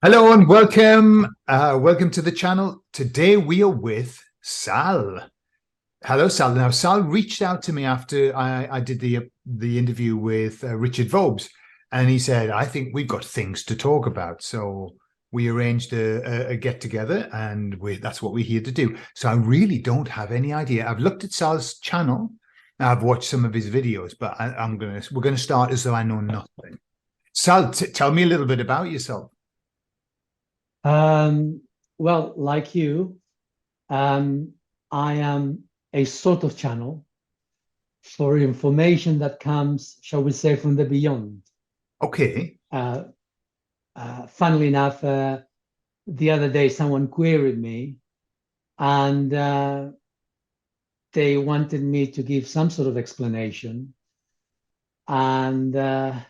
Hello and welcome. Welcome to the channel. Today we are with Sal. Hello, Sal. Now, Sal reached out to me after I did the interview with Richard Vobes, and he said, "I think we've got things to talk about." So we arranged a get together, and that's what we're here to do. So I really don't have any idea. I've looked at Sal's channel. I've watched some of his videos, but we're gonna start as though I know nothing. Sal, tell me a little bit about yourself. Um, well, like you, um, I am a sort of channel for information that comes, shall we say, from the beyond. Okay. Uh, Funnily enough, the other day someone queried me and they wanted me to give some sort of explanation. And I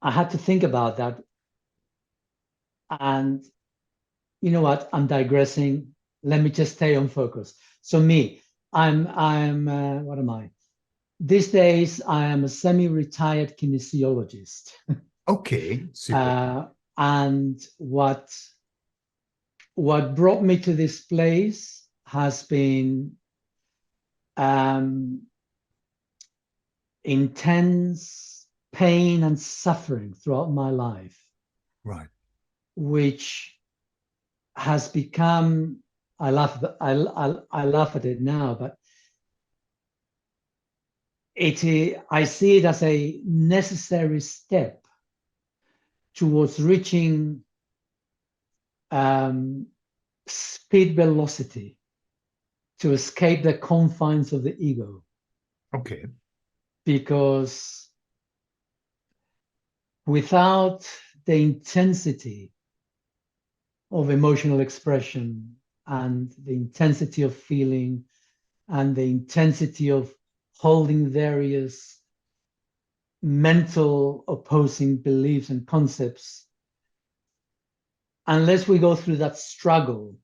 had to think about that. And you know what? I'm digressing. Let me just stay on focus. So me, I'm what am I? These days, I am a semi-retired kinesiologist. Okay, super. Uh, and what brought me to this place has been um, intense pain and suffering throughout my life, Right. which has become, I laugh at it now, but I see it as a necessary step towards reaching um, speed velocity to escape the confines of the ego. Okay. Because without the intensity of emotional expression and the intensity of feeling and the intensity of holding various mental opposing beliefs and concepts, unless we go through that struggle,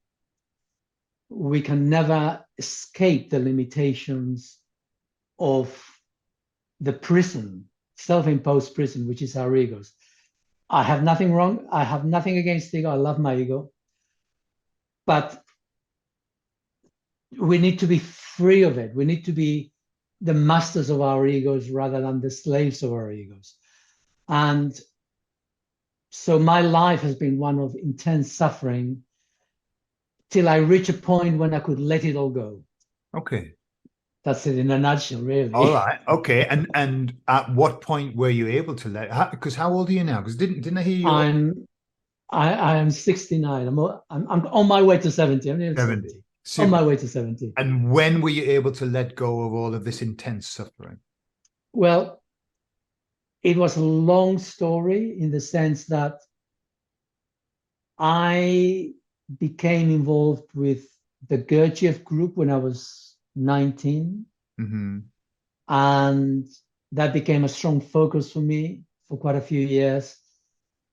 we can never escape the limitations of the prison, self-imposed prison, which is our egos. I have nothing wrong. I have nothing against ego. I love my ego. But we need to be free of it. We need to be the masters of our egos rather than the slaves of our egos. And so my life has been one of intense suffering till I reach a point when I could let it all go. Okay. That's it in a nutshell, All really. right. Okay. And at what point were you able to let? Because how old are you now? Because didn't I hear you I'm I am 69. I'm on my way to 70. I'm nearly 70? 70. On Super. my way to 70. And when were you able to let go of all of this intense suffering? Well, it was a long story in the sense that I became involved with the Gurdjieff group when I was 19, Hmm. and that became a strong focus for me for quite a few years.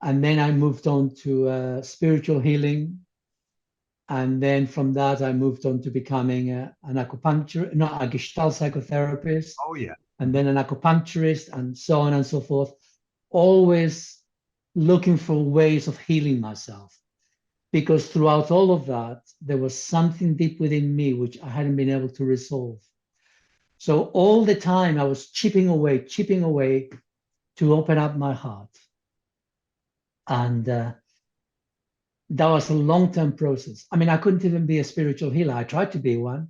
And then I moved on to spiritual healing. And then from that, I moved on to becoming an acupuncturist, no, a Gestalt psychotherapist, Oh yeah. and then an acupuncturist, and so on and so forth. Always looking for ways of healing myself. Because throughout all of that, there was something deep within me which I hadn't been able to resolve. So all the time I was chipping away to open up my heart. And that was a long term process. I mean, I couldn't even be a spiritual healer. I tried to be one,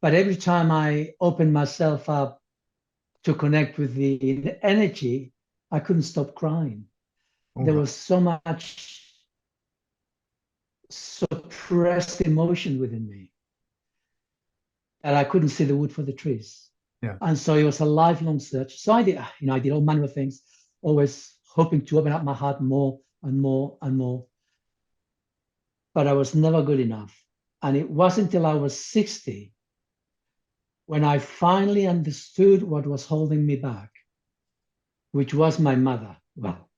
but every time I opened myself up to connect with the energy, I couldn't stop crying. All There right. was so much suppressed emotion within me that I couldn't see the wood for the trees. Yeah. And so it was a lifelong search. So I did all manner of things, always hoping to open up my heart more and more and more. But I was never good enough. And it wasn't until I was 60 when I finally understood what was holding me back, which was my mother. Well,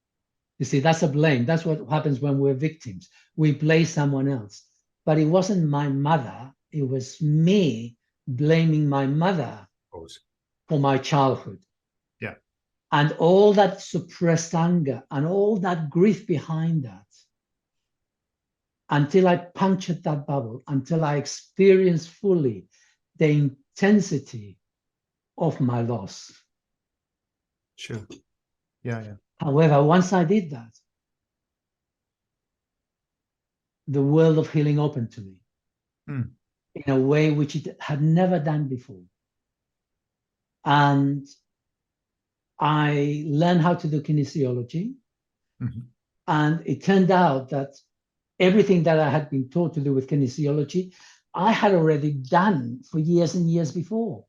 you see, that's a blame. That's what happens when we're victims. We blame someone else. But it wasn't my mother, it was me blaming my mother Of course. for my childhood. Yeah. And all that suppressed anger and all that grief behind that, until I punctured that bubble, until I experienced fully the intensity of my loss. Sure. Yeah. However, once I did that, the world of healing opened to me in a way which it had never done before. And I learned how to do kinesiology. And it turned out that everything that I had been taught to do with kinesiology, I had already done for years and years before.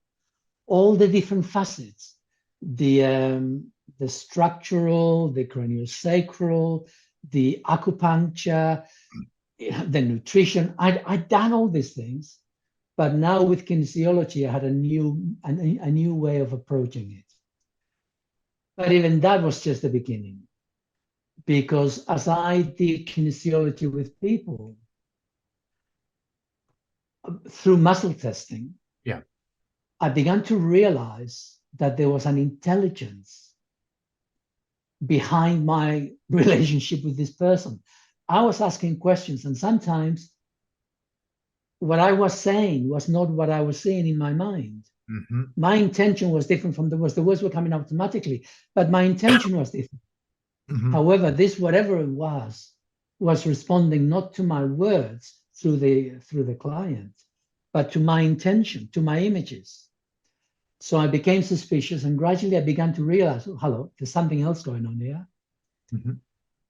All the different facets, the structural, the craniosacral, the acupuncture, the nutrition. I'd done all these things, but now with kinesiology, I had a new way of approaching it. But even that was just the beginning, because as I did kinesiology with people through muscle testing, I began to realize that there was an intelligence behind my relationship with this person. I was asking questions, and sometimes what I was saying was not what I was saying in my mind. My intention was different from the words. The words were coming automatically, but my intention was different. However, this, whatever it was responding not to my words through the client, but to my intention, to my images. So I became suspicious, and gradually I began to realize, oh, hello, there's something else going on here.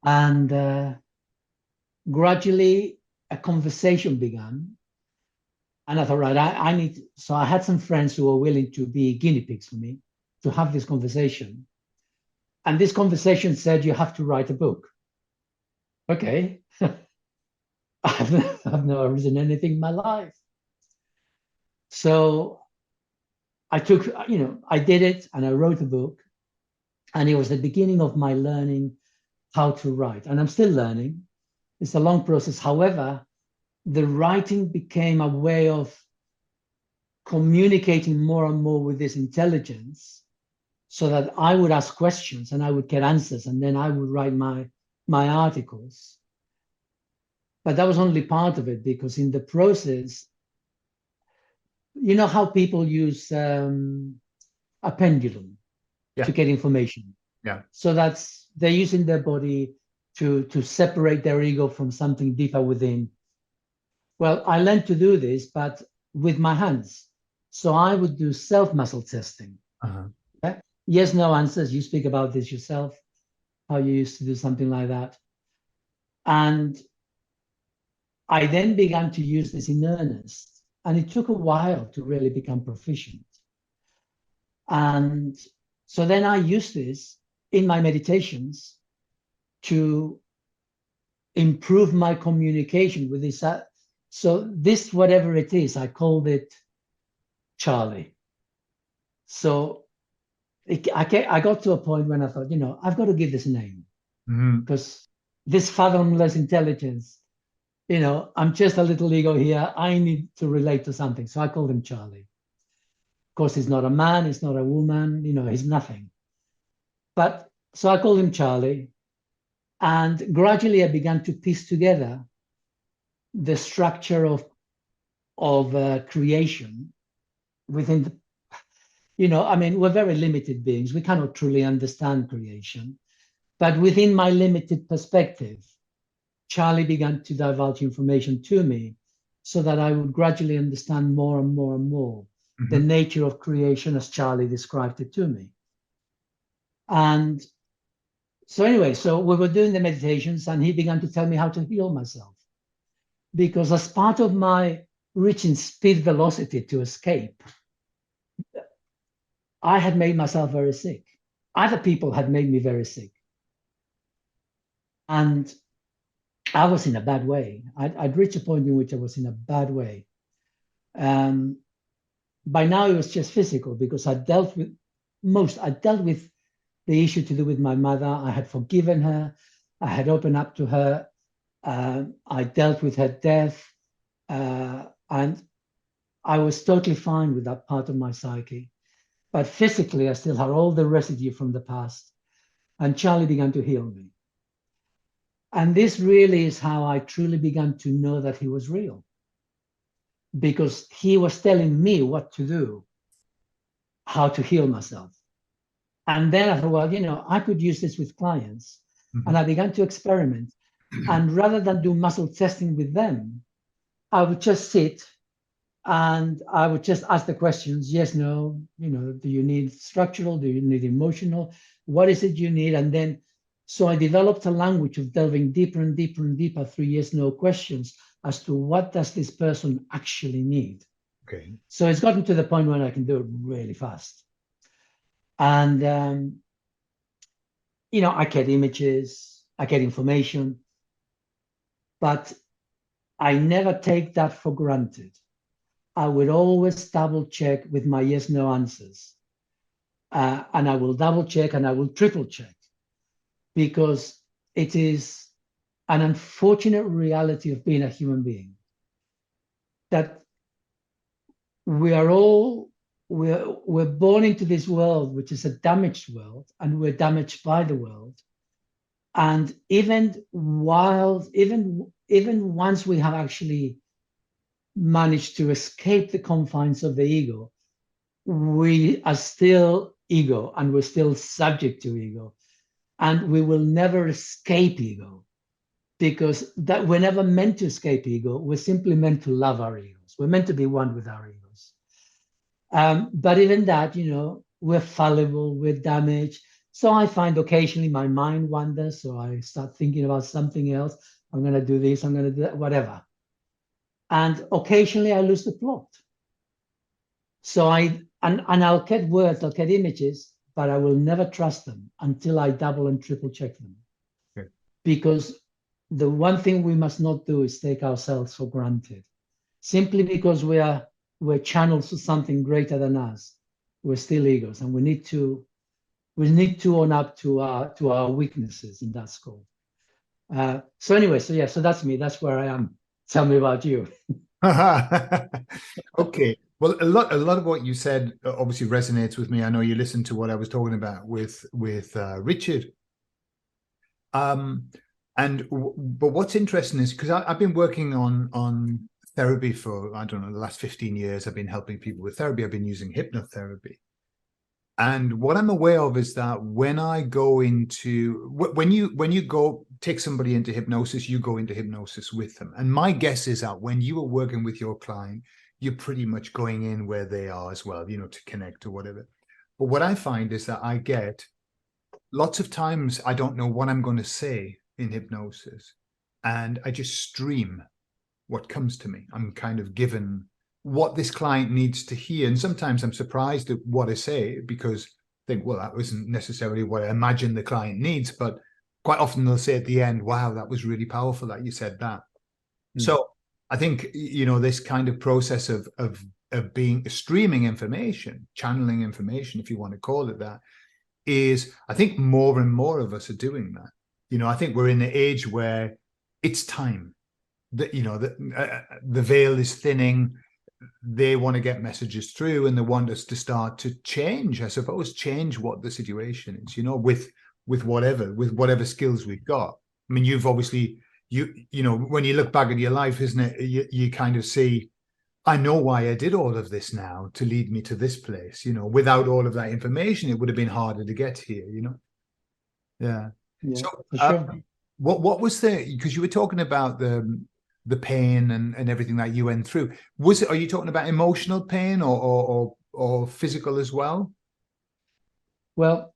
And gradually a conversation began. And I thought, right, I need, so I had some friends who were willing to be guinea pigs for me to have this conversation. And this conversation said, you have to write a book. Okay. I've never written anything in my life. So I took, I did it, and I wrote a book, and it was the beginning of my learning how to write. And I'm still learning. It's a long process. However, the writing became a way of communicating more and more with this intelligence, so that I would ask questions and I would get answers, and then I would write my articles. But that was only part of it, because in the process, you know how people use a pendulum to get information. So they're using their body to separate their ego from something deeper within. Well, I learned to do this, but with my hands. So I would do self-muscle testing. Yes, no answers. You speak about this yourself, how you used to do something like that. And I then began to use this in earnest. And it took a while to really become proficient. And so then I used this in my meditations to improve my communication with this. So this, whatever it is, I called it Charlie. So I got to a point when I thought, I've got to give this a name, because this fathomless intelligence, I'm just a little ego here. I need to relate to something. So I called him Charlie. Of course, he's not a man, he's not a woman, he's nothing. But so I called him Charlie. And gradually I began to piece together the structure of creation within the, we're very limited beings. We cannot truly understand creation. But within my limited perspective, Charlie began to divulge information to me, so that I would gradually understand more and more and more the nature of creation as Charlie described it to me. And so anyway, so we were doing the meditations, and he began to tell me how to heal myself. Because as part of my reaching speed velocity to escape, I had made myself very sick. Other people had made me very sick. And I was in a bad way. I'd reached a point in which I was in a bad way. By now it was just physical, because I dealt with the issue to do with my mother. I had forgiven her. I had opened up to her. I dealt with her death. And I was totally fine with that part of my psyche. but physically I still had all the residue from the past. And Charlie began to heal me. And this really is how I truly began to know that he was real, because he was telling me what to do, how to heal myself. And then I thought, well, I could use this with clients. Mhm. And I began to experiment. And rather than do muscle testing with them, I would just sit and I would just ask the questions, yes, no, do you need structural? Do you need emotional? What is it you need? And then, so I developed a language of delving deeper and deeper and deeper through yes, no questions as to what does this person actually need? Okay. So it's gotten to the point where I can do it really fast. And, I get images, I get information, but I never take that for granted. I would always double check with my yes, no answers. And I will double check and I will triple check, because it is an unfortunate reality of being a human being that we are all, we're born into this world, which is a damaged world, and we're damaged by the world. And even once we have actually managed to escape the confines of the ego, we are still ego and we're still subject to ego, and we will never escape ego, because that we're never meant to escape ego. We're simply meant to love our egos. We're meant to be one with our egos. But even that, we're fallible, we're damaged. So I find occasionally my mind wanders, so I start thinking about something else. I'm going to do this, I'm going to do that, whatever. And occasionally I lose the plot. So I'll get words, I'll get images, but I will never trust them until I double and triple check them. Okay. Because the one thing we must not do is take ourselves for granted. Simply because we're channels to something greater than us, we're still egos, and we need to own up to our weaknesses in that scope. So anyway, so that's me. That's where I am. Tell me about you. Okay. Well, a lot of what you said obviously resonates with me. I know you listened to what I was talking about with Richard. But what's interesting is because I've been working on therapy for, I don't know, the last 15 years. I've been helping people with therapy. I've been using hypnotherapy. And what I'm aware of is that when I go into when you go take somebody into hypnosis, you go into hypnosis with them. And my guess is that when you are working with your client, you're pretty much going in where they are as well, to connect or whatever. But what I find is that I get lots of times I don't know what I'm going to say in hypnosis, and I just stream what comes to me. I'm kind of given what this client needs to hear. And sometimes I'm surprised at what I say, because I think, well, that wasn't necessarily what I imagine the client needs. But quite often they'll say at the end, wow, that was really powerful that you said that. So I think, this kind of process of being streaming information, channeling information, if you want to call it that, is, I think more and more of us are doing that. I think we're in the age where it's time that, the veil is thinning. They want to get messages through, and they want us to start to change, I suppose, change what the situation is, with whatever skills we've got. I mean, you've obviously, when you look back at your life, isn't it, you kind of see, I know why I did all of this now to lead me to this place. Without all of that information, it would have been harder to get here, Yeah. Yeah, So, for sure. what was because you were talking about the pain and everything that you went through. Are you talking about emotional pain or physical as well? Well,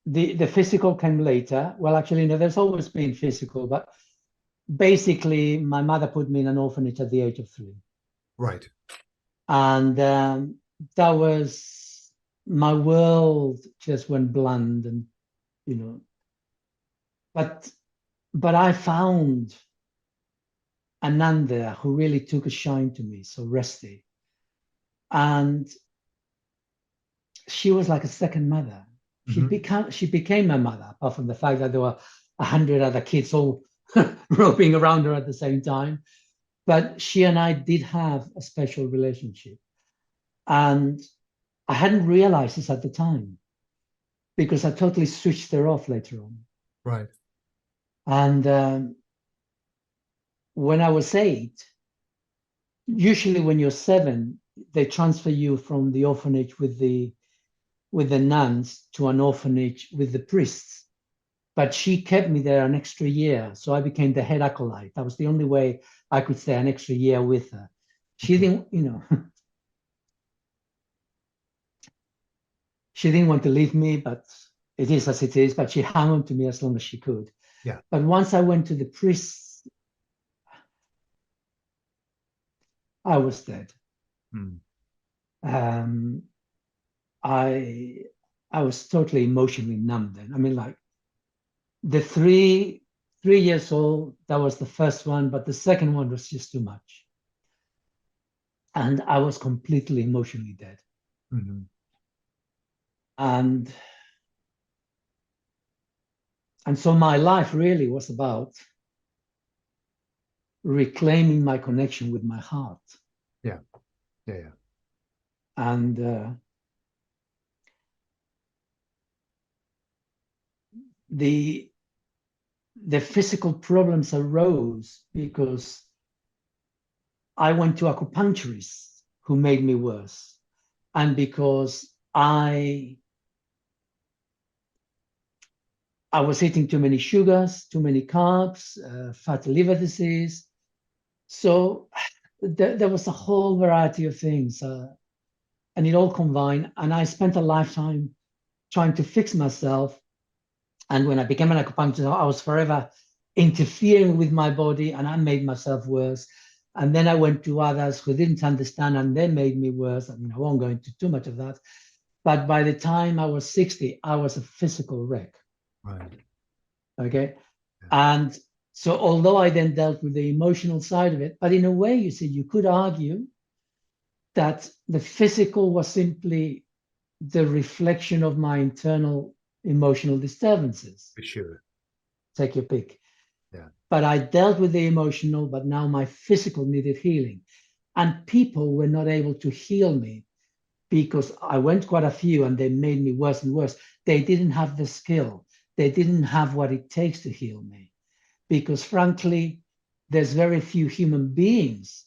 the physical came later. Well, actually, no, there's always been physical, but basically, my mother put me in an orphanage at the age of 3. Right. And that was, my world just went bland, and you know but I found a nun there who really took a shine to me, so Resty, and she was like a second mother. She became my mother, apart from the fact that there were 100 other kids all roping around her at the same time. But she and I did have a special relationship, and I hadn't realized this at the time because I totally switched her off later on. Right. And when I was 8, usually when you're 7, they transfer you from the orphanage with the nuns to an orphanage with the priests. But she kept me there an extra year, so I became the head acolyte. That was the only way I could stay an extra year with her. She didn't, she didn't want to leave me, but it is as it is. But she hung on to me as long as she could. Yeah. But once I went to the priests, I was dead. Mm. I was totally emotionally numb then. I mean, like the 3 years old, that was the first one, but the second one was just too much. And I was completely emotionally dead. Mm-hmm. And so my life really was about reclaiming my connection with my heart. Yeah. Yeah. Yeah. And the physical problems arose because I went to acupuncturists who made me worse, and because I was eating too many sugars, too many carbs, fatty liver disease. So there was a whole variety of things, and it all combined. And I spent a lifetime trying to fix myself. And when I became an acupuncturist, I was forever interfering with my body, and I made myself worse. And then I went to others who didn't understand, and they made me worse. I mean, I won't go into too much of that. But by the time I was 60, I was a physical wreck. Right. Okay. Yeah. And so, although I then dealt with the emotional side of it, but in a way, you see, you could argue that the physical was simply the reflection of my internal emotional disturbances. For sure. Take your pick. Yeah. But I dealt with the emotional, but now my physical needed healing. And people were not able to heal me because I went quite a few and they made me worse and worse. They didn't have the skill. They didn't have what it takes to heal me. Because frankly, there's very few human beings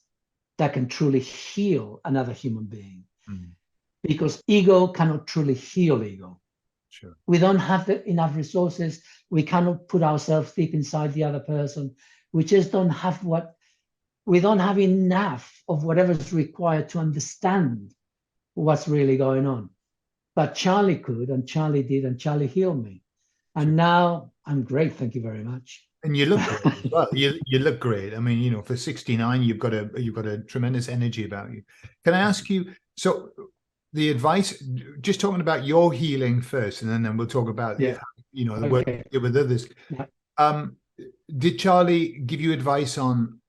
that can truly heal another human being. Mm. Because ego cannot truly heal ego. Sure. We don't have enough resources. We cannot put ourselves deep inside the other person. We just don't have we don't have enough of whatever's required to understand what's really going on. But Charlie could, and Charlie did, and Charlie healed me. And Sure. now I'm great. Thank you very much. And you look great as well. You look great. I mean, for 69, you've got a tremendous energy about you. Can I ask you, so the advice, just talking about your healing first, and then we'll talk about Yeah. the work you do with others. Yeah. Did Charlie give you advice on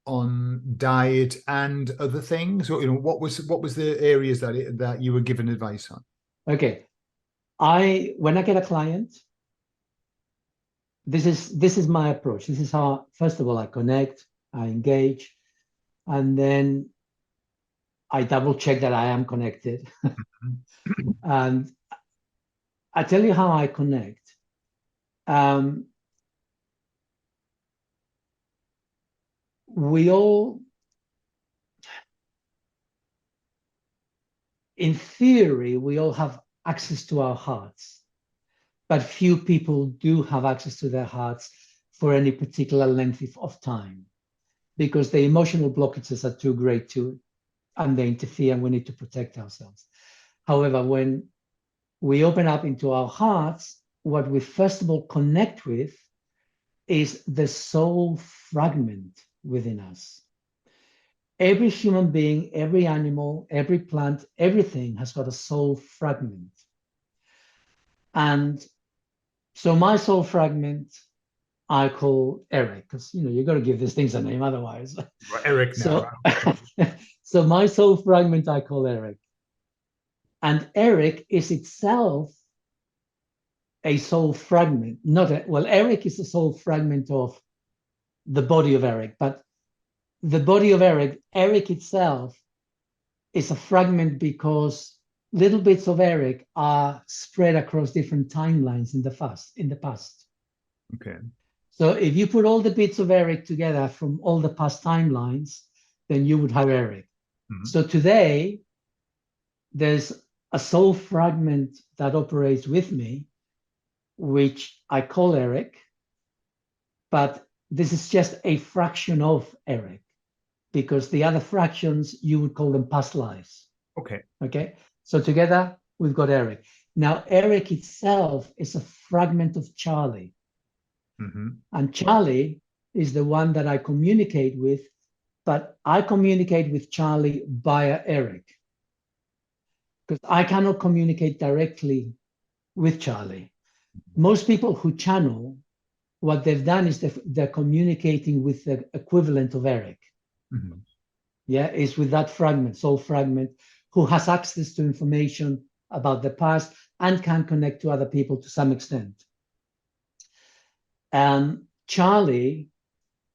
diet and other things, or what was the areas that you were given advice on? Okay. When I get a client, this is my approach. This is how, first of all, I connect, I engage, and then I double check that I am connected. And I tell you how I connect. We all, in theory, we all have access to our hearts, but few people do have access to their hearts for any particular length of time because the emotional blockages are too great and they interfere, and we need to protect ourselves. However, when we open up into our hearts, what we first of all connect with is the soul fragment within us. Every human being, every animal, every plant, everything has got a soul fragment. And so my soul fragment, I call Eric, because you got to give these things a name, otherwise. Eric now. So my soul fragment, I call Eric. And Eric is itself a soul fragment. Eric is a soul fragment of the body of Eric, but the body of Eric itself is a fragment because little bits of Eric are spread across different timelines in the past. Okay. So if you put all the bits of Eric together from all the past timelines, then you would have Eric. Mm-hmm. So today, there's a soul fragment that operates with me, which I call Eric, but this is just a fraction of Eric, because the other fractions, you would call them past lives. Okay. Okay. So together, we've got Eric. Now, Eric itself is a fragment of Charlie. Mm-hmm. And Charlie is the one that I communicate with, but I communicate with Charlie via Eric, because I cannot communicate directly with Charlie. Most people who channel, what they've done is they're communicating with the equivalent of Eric. Mm-hmm. Yeah, is with that fragment, soul fragment, who has access to information about the past and can connect to other people to some extent. Charlie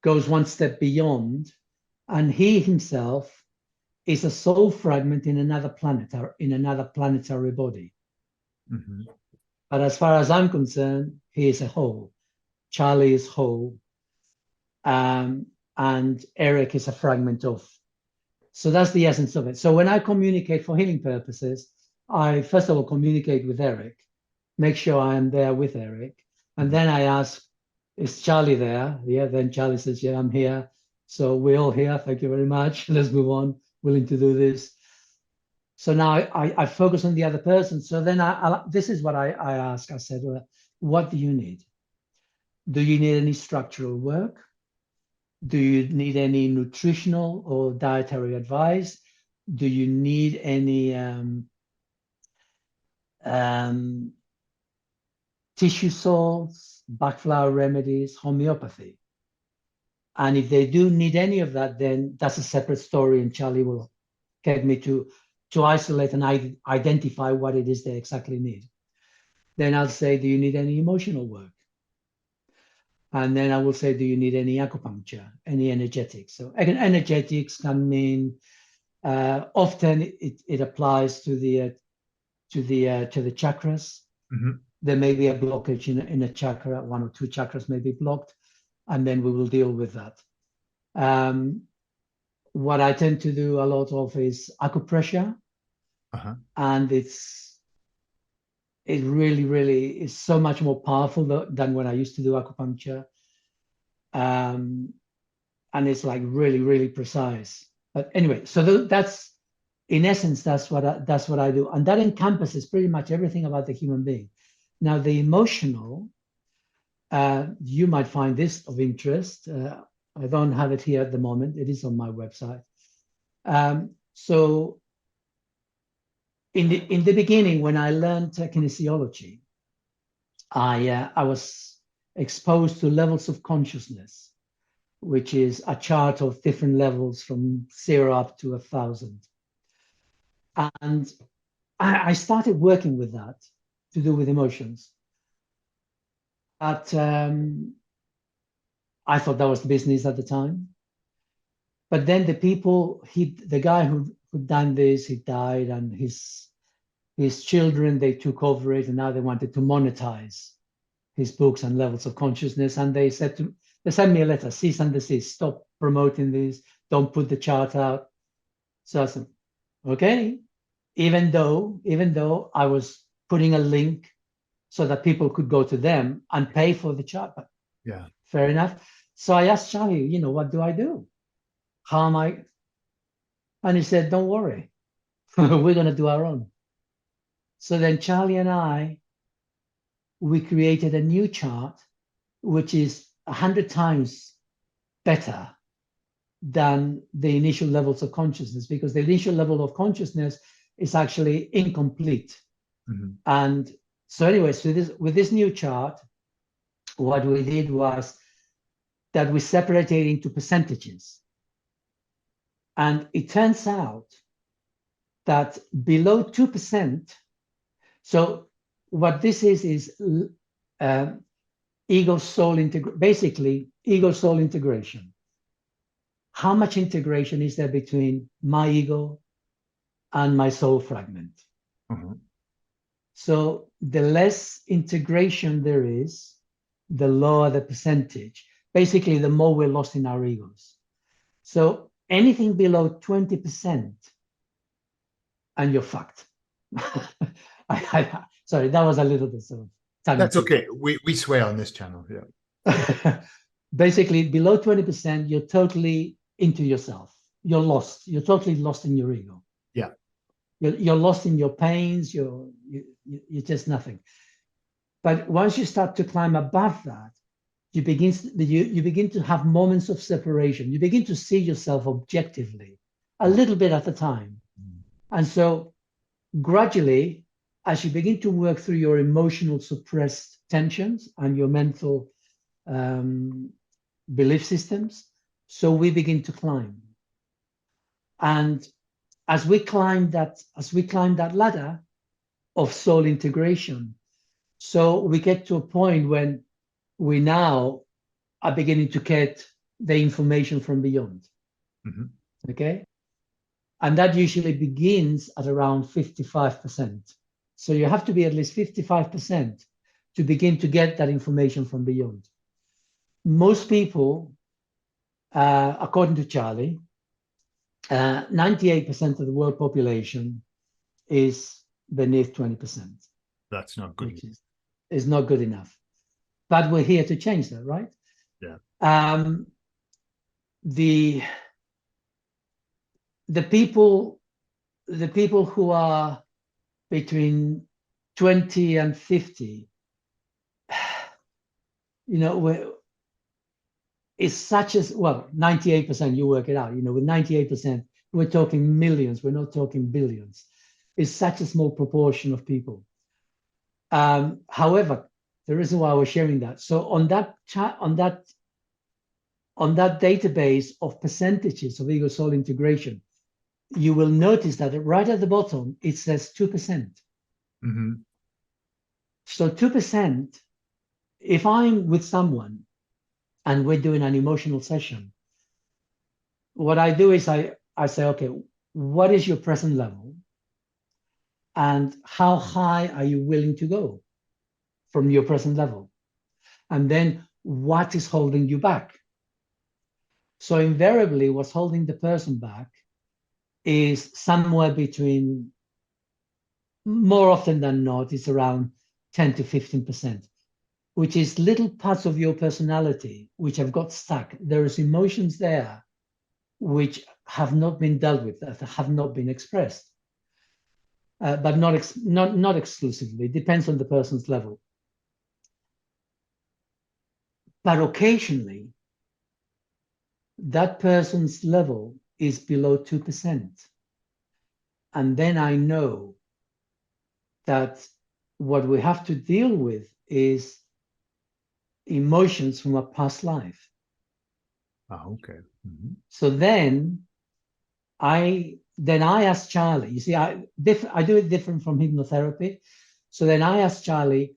goes one step beyond, and he himself is a soul fragment in another planet, or in another planetary body. Mm-hmm. But as far as I'm concerned, he is a whole. Charlie is whole, and Eric is a fragment of. So that's the essence of it. So when I communicate for healing purposes, I first of all communicate with Eric, make sure I am there with Eric, and then I ask, is Charlie there? Yeah, then Charlie says, yeah, I'm here. So we're all here. Thank you very much. Let's move on. Willing to do this. So now I focus on the other person. So then this is what I ask. I said, well, what do you need? Do you need any structural work? Do you need any nutritional or dietary advice? Do you need any tissue salts, backflower remedies, homeopathy? And if they do need any of that, then that's a separate story, and Charlie will get me to isolate and identify what it is they exactly need. Then I'll say, do you need any emotional work? And then I will say, do you need any acupuncture, any energetics? So again, energetics can mean often it applies to the chakras. Mm-hmm. There may be a blockage in a chakra, one or two chakras may be blocked, and then we will deal with that. What I tend to do a lot of is acupressure, and it really, really is so much more powerful than when I used to do acupuncture. And it's like really, really precise. But anyway, so that's in essence, that's what I do, and that encompasses pretty much everything about the human being. Now, the emotional, you might find this of interest. I don't have it here at the moment. It is on my website. So in the beginning, when I learned kinesiology, I was exposed to levels of consciousness, which is a chart of different levels from 0 up to 1,000. And I started working with that to do with emotions. But I thought that was business at the time. But then the guy who'd done this, he died, and his children, they took over it, and now they wanted to monetize his books and levels of consciousness. And they sent me a letter, cease and desist, stop promoting this, don't put the chart out. So I said, okay, even though I was putting a link so that people could go to them and pay for the chart. But yeah, fair enough. So I asked Charlie, what do I do? How am I? And he said, don't worry, we're going to do our own. So then Charlie and we created a new chart, which is 100 times better than the initial levels of consciousness, because the initial level of consciousness is actually incomplete. Mm-hmm. And so anyway, so with this new chart, what we did was that we separated it into percentages. And it turns out that below 2%, so what this is ego-soul integration, basically ego-soul integration. How much integration is there between my ego and my soul fragment? Mhm. So the less integration there is, the lower the percentage. Basically, the more we're lost in our egos. So anything below 20%, and you're fucked. Sorry, that was a little bit sort of That's okay. We swear on this channel. Yeah. Basically, below 20%, you're totally into yourself. You're lost. You're totally lost in your ego. Yeah. You're lost in your pains. You're just nothing. But once you start to climb above that, you begin to have moments of separation. You begin to see yourself objectively, a little bit at a time. And so gradually, as you begin to work through your emotional suppressed tensions and your mental belief systems, so we begin to climb. And as we climb that ladder of soul integration, so we get to a point when we now are beginning to get the information from beyond. Mm-hmm. Okay. And that usually begins at around 55%. So you have to be at least 55% to begin to get that information from beyond. Most people, according to Charlie, 98% of the world population is beneath 20%. That's not good. Which is not good enough. But we're here to change that, right? Yeah. The people who are between 20 and 50, it's such as, well, 98%, you work it out, with 98%, we're talking millions, we're not talking billions. It's such a small proportion of people. However, the reason why we're sharing that, so on that database of percentages of ego soul integration, you will notice that right at the bottom, it says 2%. Mm-hmm. So 2%, if I'm with someone and we're doing an emotional session, what I do is I say, okay, what is your present level? And how high are you willing to go from your present level? And then what is holding you back? So invariably, what's holding the person back is somewhere between, more often than not, it's around 10 to 15%, which is little parts of your personality which have got stuck. There is emotions there which have not been dealt with, that have not been expressed, but not exclusively. It depends on the person's level. But occasionally, that person's level is below 2%. And then I know that what we have to deal with is emotions from a past life. Oh, okay. Mm-hmm. So then I asked Charlie, you see, I do it different from hypnotherapy. So then I asked Charlie,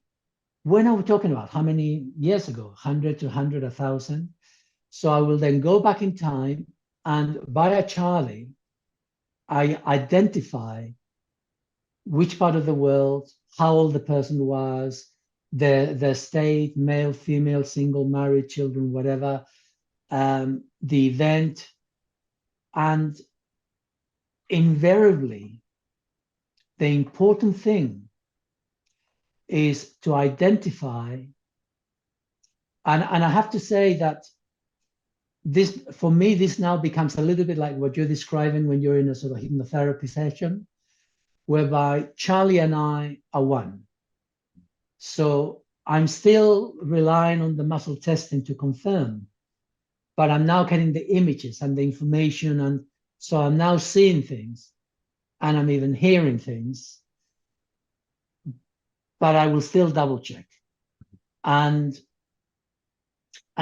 when are we talking about? How many years ago? 100 to 100, 1,000? So I will then go back in time, and via Charlie, I identify which part of the world, how old the person was, their state, male, female, single, married, children, whatever, the event. And invariably, the important thing is to identify, and I have to say that this, for me, this now becomes a little bit like what you're describing when you're in a sort of hypnotherapy session, whereby Charlie and I are one. So I'm still relying on the muscle testing to confirm, but I'm now getting the images and the information, and so I'm now seeing things, and I'm even hearing things, but I will still double check. And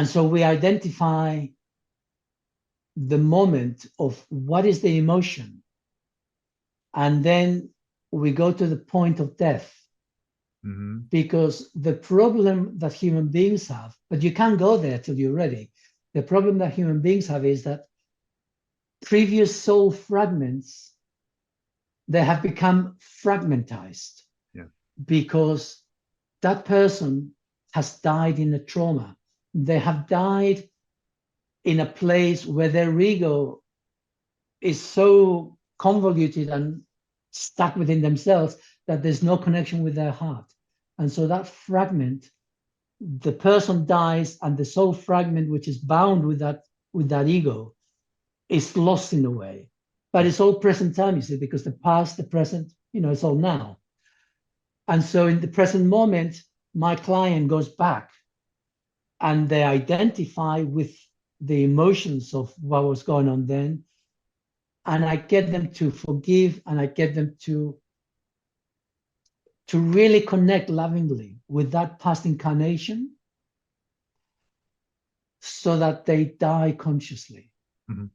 so we identify the moment of what is the emotion, and then we go to the point of death. Mm-hmm. Because the problem that human beings have, but you can't go there till you're ready. The problem that human beings have is that previous soul fragments they have become fragmentized. Yeah. Because that person has died in a trauma. They have died in a place where their ego is so convoluted and stuck within themselves that there's no connection with their heart. And so that fragment, the person dies, and the soul fragment, which is bound with that ego, is lost in a way. But it's all present time, you see, because the past, the present, it's all now. And so in the present moment, my client goes back and they identify with the emotions of what was going on then. And I get them to forgive, and I get them to really connect lovingly with that past incarnation, so that they die consciously. Mm-hmm.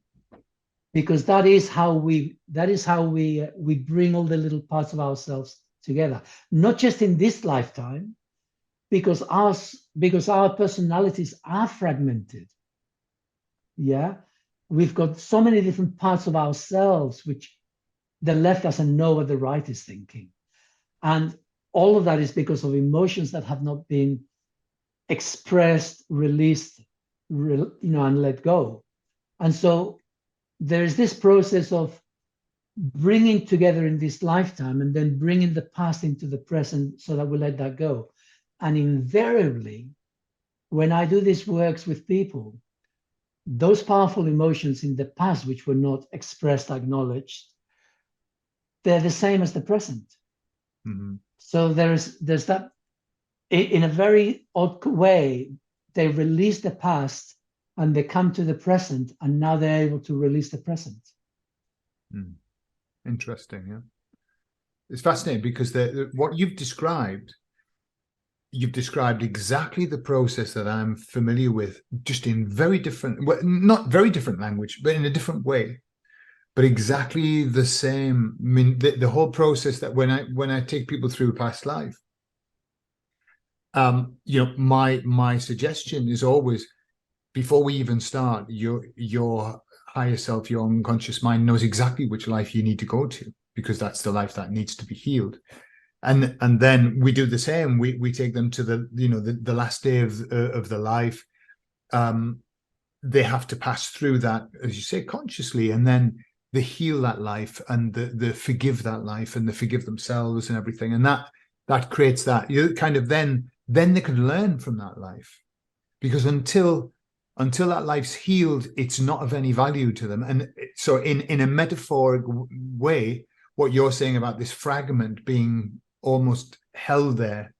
Because that is how we bring all the little parts of ourselves together, not just in this lifetime, because our personalities are fragmented. Yeah, we've got so many different parts of ourselves which the left doesn't know what the right is thinking, and all of that is because of emotions that have not been expressed, released, and let go. And so there is this process of bringing together in this lifetime, and then bringing the past into the present so that we let that go. And invariably, when I do these works with people, those powerful emotions in the past, which were not expressed, acknowledged, they're the same as the present. Mm-hmm. So there's that, in a very odd way, they release the past and they come to the present, and now they're able to release the present. Interesting. Yeah, it's fascinating because what you've described exactly the process that I'm familiar with, just in very different, well, not very different language, but in a different way, but exactly the same. I mean, the whole process that when I take people through a past life, my suggestion is always, before we even start, your higher self, your unconscious mind knows exactly which life you need to go to, because that's the life that needs to be healed. And then we do the same. We take them to the last day of the life. They have to pass through that, as you say, consciously, and then they heal that life, and the forgive that life, and they forgive themselves and everything. And that creates that, kind of, then they can learn from that life, because until that life's healed, it's not of any value to them. And so in a metaphoric way, what you're saying about this fragment being almost held there,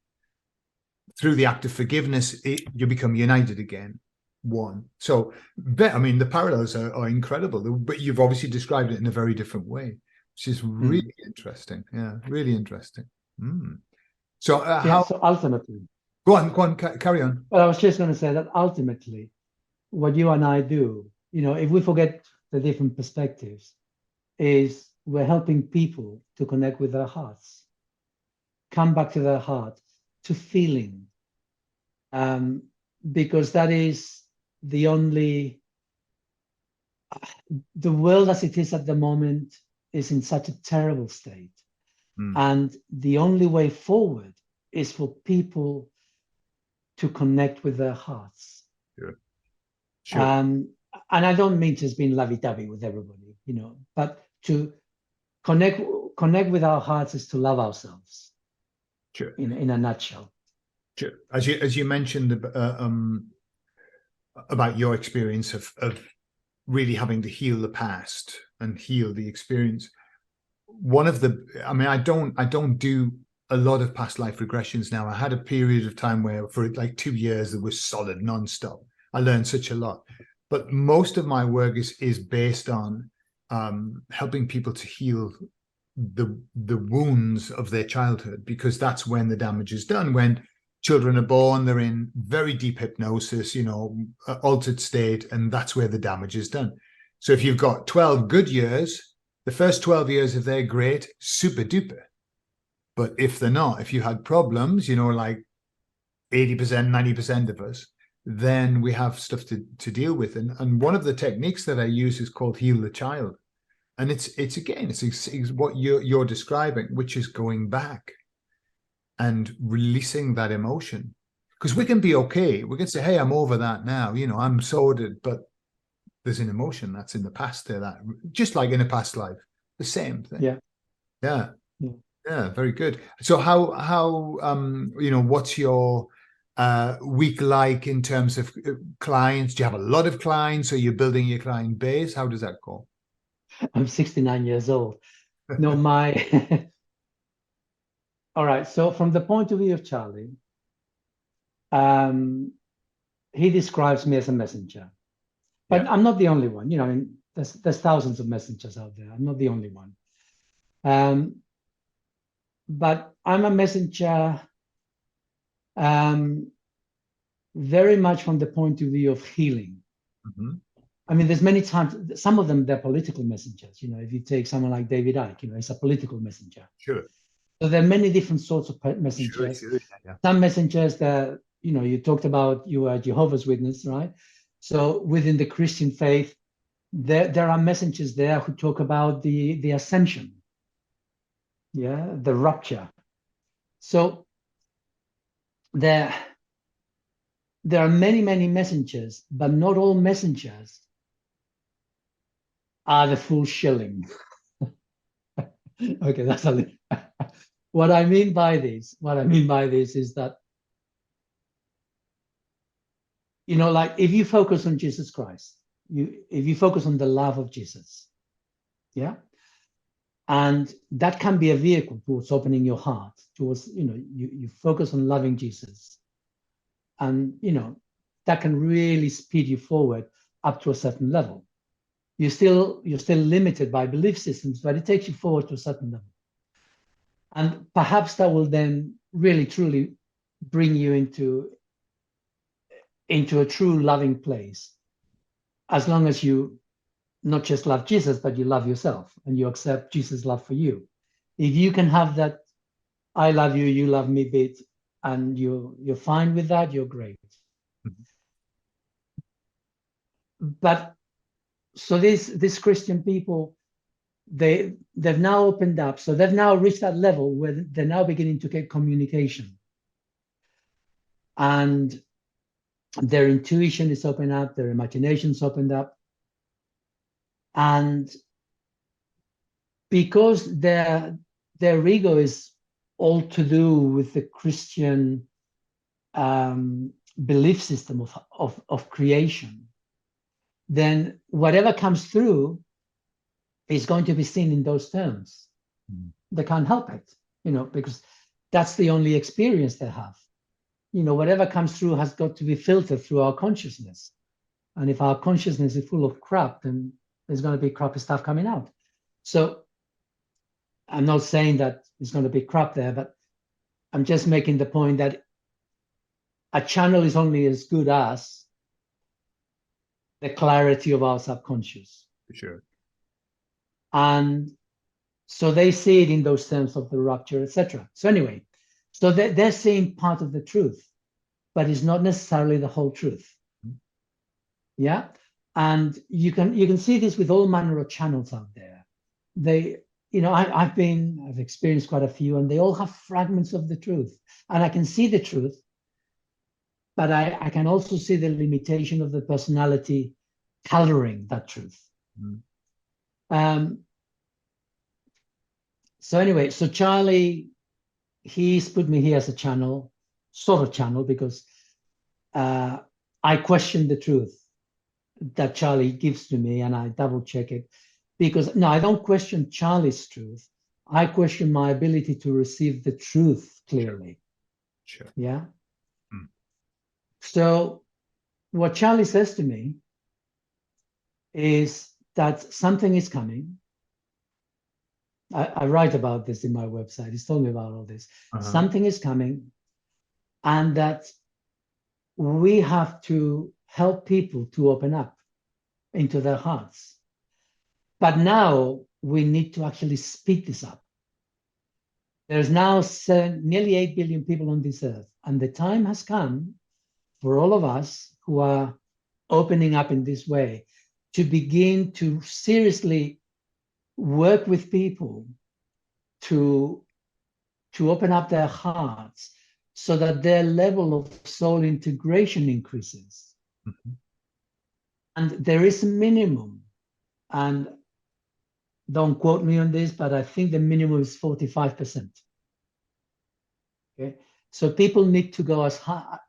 through the act of forgiveness, you become united again, one. So, I mean, the parallels are incredible, but you've obviously described it in a very different way, which is really interesting. Yeah, really interesting. So So ultimately, go on, carry on. well, I was just going to say that ultimately, what you and I do, if we forget the different perspectives, is we're helping people to connect with their hearts, come back to their heart, to feeling, because that is the world as it is at the moment is in such a terrible state. And the only way forward is for people to connect with their hearts. Sure. And I don't mean just being lovey-dovey with everybody, but to connect with our hearts is to love ourselves. Sure. In a nutshell. Sure. As you mentioned about your experience of really having to heal the past and heal the experience, I don't do a lot of past life regressions now. I had a period of time where for like 2 years it was solid nonstop. I learned such a lot, but most of my work is based on helping people to heal the wounds of their childhood, because that's when the damage is done. When children are born, they're in very deep hypnosis, altered state, and that's where the damage is done. So if you've got 12 good years, the first 12 years, if they're great, super duper. But if they're not, if you had problems, like 80%, 90% of us, then we have stuff to deal with. And one of the techniques that I use is called Heal the Child. And it's again, it's what you're describing, which is going back and releasing that emotion. Because we can be okay. We can say, hey, I'm over that now. I'm sorted, but there's an emotion that's in the past there, that just like in a past life, the same thing. Yeah. Yeah. Yeah. Yeah, very good. So what's your week like in terms of clients? Do you have a lot of clients? Or you're building your client base? How does that go? I'm 69 years old. No, all right. So from the point of view of Charlie, um, he describes me as a messenger, but Yeah. I'm not the only one. I mean, there's thousands of messengers out there. I'm not the only one. Um, but I'm a messenger, um, very much from the point of view of healing. Mm-hmm. I mean, there's many times, some of them, they're political messengers. If you take someone like David Icke, he's a political messenger. Sure. So there are many different sorts of Sure, messengers. sure. Yeah, yeah. Some messengers that, you talked about, you are Jehovah's Witness, right? So within the Christian faith, there are messengers there who talk about the ascension, yeah, the rapture. So there, there are many, many messengers, but not all messengers are the full shilling. Okay, that's a little. What I mean by this is that, like if you focus on Jesus Christ, if you focus on the love of Jesus, yeah, and that can be a vehicle towards opening your heart, towards, you focus on loving Jesus, and that can really speed you forward up to a certain level. You're still limited by belief systems, but it takes you forward to a certain level. And perhaps that will then really truly bring you into a true loving place, as long as you not just love Jesus, but you love yourself and you accept Jesus' love for you. If you can have that I love you, you love me bit, and you're fine with that, you're great. Mhm. But so these Christian people, they've now opened up. So they've now reached that level where they're now beginning to get communication. And their intuition is opened up, their imagination's opened up. And because their ego is all to do with the Christian belief system of creation, then whatever comes through is going to be seen in those terms. Mm. They can't help it, because that's the only experience they have. Whatever comes through has got to be filtered through our consciousness. And if our consciousness is full of crap, then there's going to be crappy stuff coming out. So I'm not saying that there's going to be crap there, but I'm just making the point that a channel is only as good as the clarity of our subconscious. For sure. And so they see it in those terms of the rapture, etc. So anyway, so they're seeing part of the truth, but it's not necessarily the whole truth. Mhm. Yeah. And you can see this with all manner of channels out there. I've experienced quite a few, and they all have fragments of the truth. And I can see the truth, but I can also see the limitation of the personality coloring that truth. Mhm. So anyway, so Charlie, he's put me here as a channel, sort of channel, because I question the truth that Charlie gives to me, and I double check it. Because no, I don't question Charlie's truth. I question my ability to receive the truth clearly. Sure. Yeah. Mm. So what Charlie says to me is that something is coming. I write about this in my website. He's told me about all this. Uh-huh. Something is coming, and that we have to help people to open up into their hearts. But now we need to actually speed this up. There's now nearly 8 billion people on this earth, and the time has come for all of us who are opening up in this way to begin to seriously work with people to open up their hearts so that their level of soul integration increases. Mm-hmm. And there is a minimum, and don't quote me on this, but I think the minimum is 45%. Okay, so people need to go as high.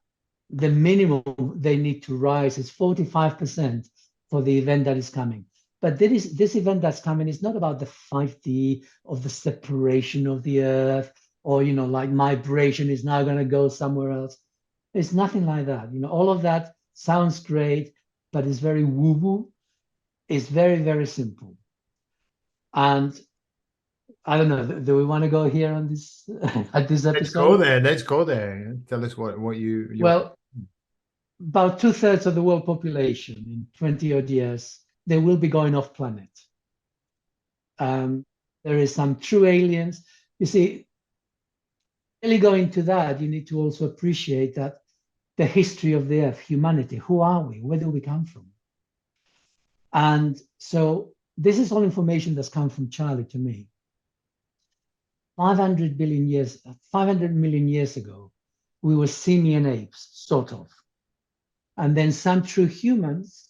The minimum they need to rise is 45% for the event that is coming. But this event that's coming is not about the 5D of the separation of the earth, or like migration is now going to go somewhere else. It's nothing like that. All of that sounds great, but it's very woo-woo. It's very, very simple. And I don't know, do we want to go here on this at this Let's go episode? there. Let's go there. Tell us what your. Well, about 2/3 of the world population in 20 odd years, they will be going off planet. There is some true aliens. You see, really going to that, you need to also appreciate that the history of the earth, humanity, who are we? Where do we come from? And so this is all information that's come from Charlie to me. 500 million years ago, we were simian apes, sort of. And then some true humans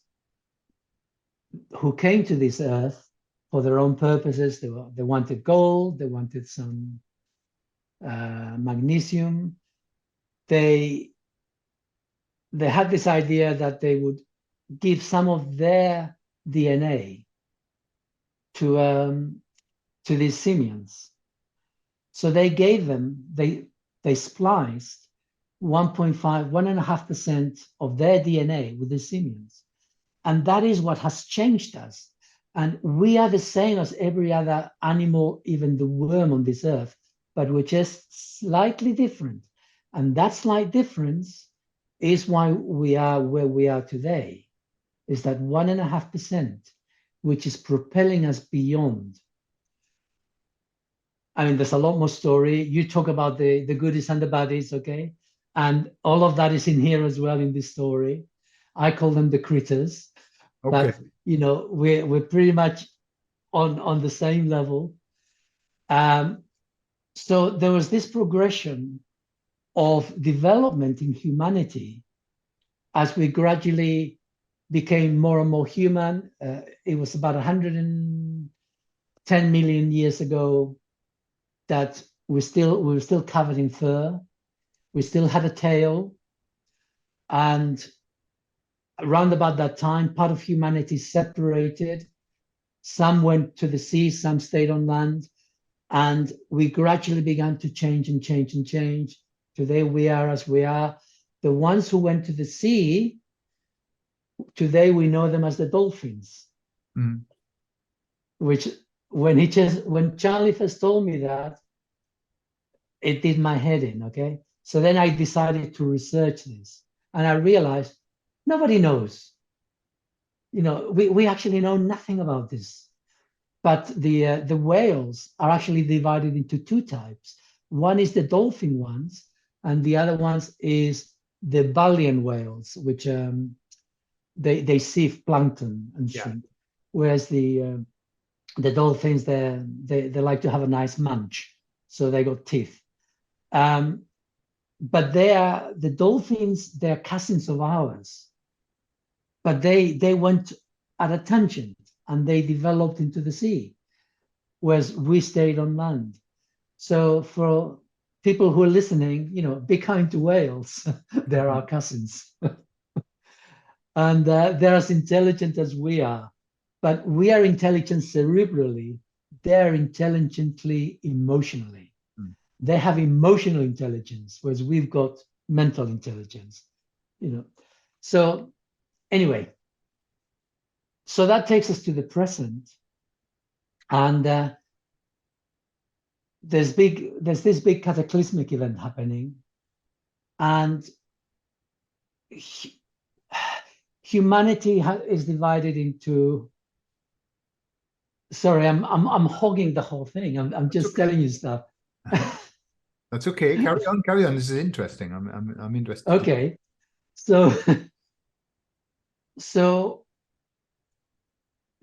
who came to this earth for their own purposes. They wanted gold, they wanted some magnesium. They had this idea that they would give some of their DNA to these simians. So they gave them, they spliced 1.5% of their DNA with the simians. And that is what has changed us. And we are the same as every other animal, even the worm on this earth, but we're just slightly different. And that slight difference is why we are where we are today, is that 1.5%, which is propelling us beyond. I mean, there's a lot more story. You talk about the goodies and the baddies, okay? And all of that is in here as well in this story. I call them the critters. Okay. But we're pretty much on the same level. So there was this progression of development in humanity as we gradually became more and more human. It was about 110 million years ago that we were still covered in fur. We still had a tail, and around about that time, part of humanity separated. Some went to the sea, some stayed on land, and we gradually began to change and change and change. Today we are as we are. The ones who went to the sea, today we know them as the dolphins. Mm. Which when Charlie first told me that, it did my head in, okay? So then I decided to research this, and I realized nobody knows. We actually know nothing about this. But the whales are actually divided into two types. One is the dolphin ones, and the other ones is the baleen whales, which they sieve plankton and shrimp. Yeah. Whereas the dolphins, they like to have a nice munch, so they got teeth. But the dolphins, they're cousins of ours. But they went at a tangent and they developed into the sea, whereas we stayed on land. So for people who are listening, be kind to whales. They're our cousins. And they're as intelligent as we are. But we are intelligent cerebrally. They're intelligently emotionally. Mm. They have emotional intelligence, whereas we've got mental intelligence. So anyway, so that takes us to the present. And there's this big cataclysmic event happening, and humanity is divided into. Sorry, I'm hogging the whole thing. I'm just telling you stuff. That's okay. Carry on. This is interesting. I'm interested. Okay, so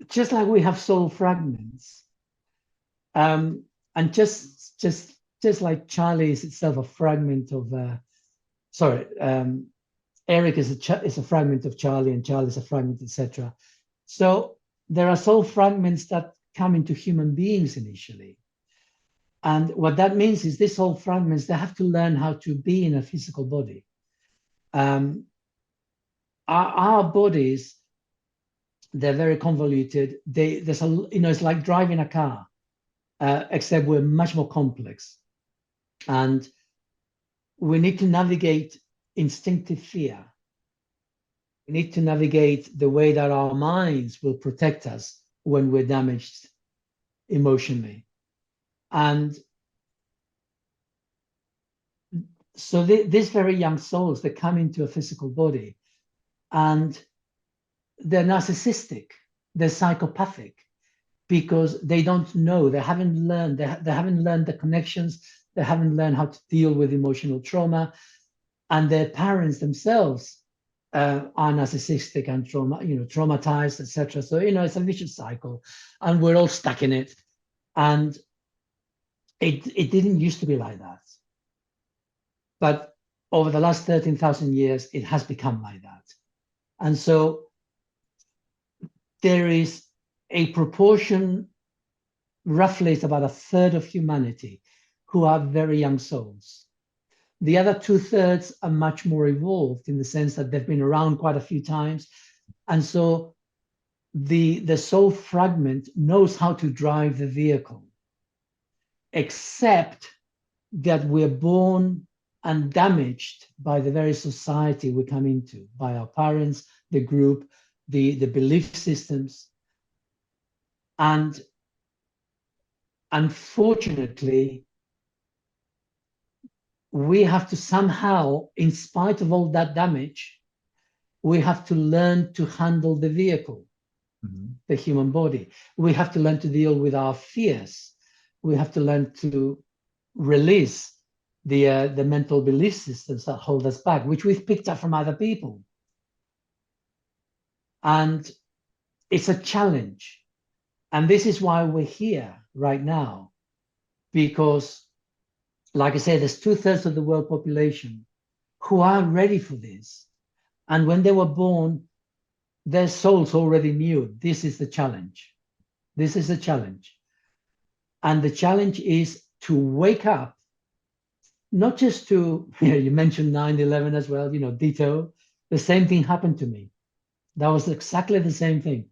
just like we have soul fragments, And just like Charlie is itself a fragment of, Eric is a fragment of Charlie, and Charlie is a fragment, etc. So there are soul fragments that come into human beings initially. And what that means is these soul fragments, they have to learn how to be in a physical body. Our bodies, they're very convoluted. It's like driving a car, except we're much more complex. And we need to navigate instinctive fear. We need to navigate the way that our minds will protect us when we're damaged emotionally. And so these very young souls, they come into a physical body and they're narcissistic, they're psychopathic, because they don't know, they haven't learned the connections, they haven't learned how to deal with emotional trauma, and their parents themselves are narcissistic and traumatized, etc. So it's a vicious cycle, and we're all stuck in it. And it didn't used to be like that, but over the last 13,000 years, it has become like that. And so there is a proportion, roughly it's about a third of humanity, who are very young souls. The other 2/3 are much more evolved in the sense that they've been around quite a few times. And so the soul fragment knows how to drive the vehicle, except that we're born and damaged by the very society we come into, by our parents, the group, the belief systems. And unfortunately, we have to somehow, in spite of all that damage, we have to learn to handle the vehicle, the human body. We have to learn to deal with our fears. We have to learn to release the mental belief systems that hold us back, which we've picked up from other people. And it's a challenge. And this is why we're here right now, because, like I said, there's 2/3 of the world population who are ready for this. And when they were born, their souls already knew this is the challenge. This is the challenge. And the challenge is to wake up, not just to, you mentioned 9/11 as well, ditto. The same thing happened to me. That was exactly the same thing.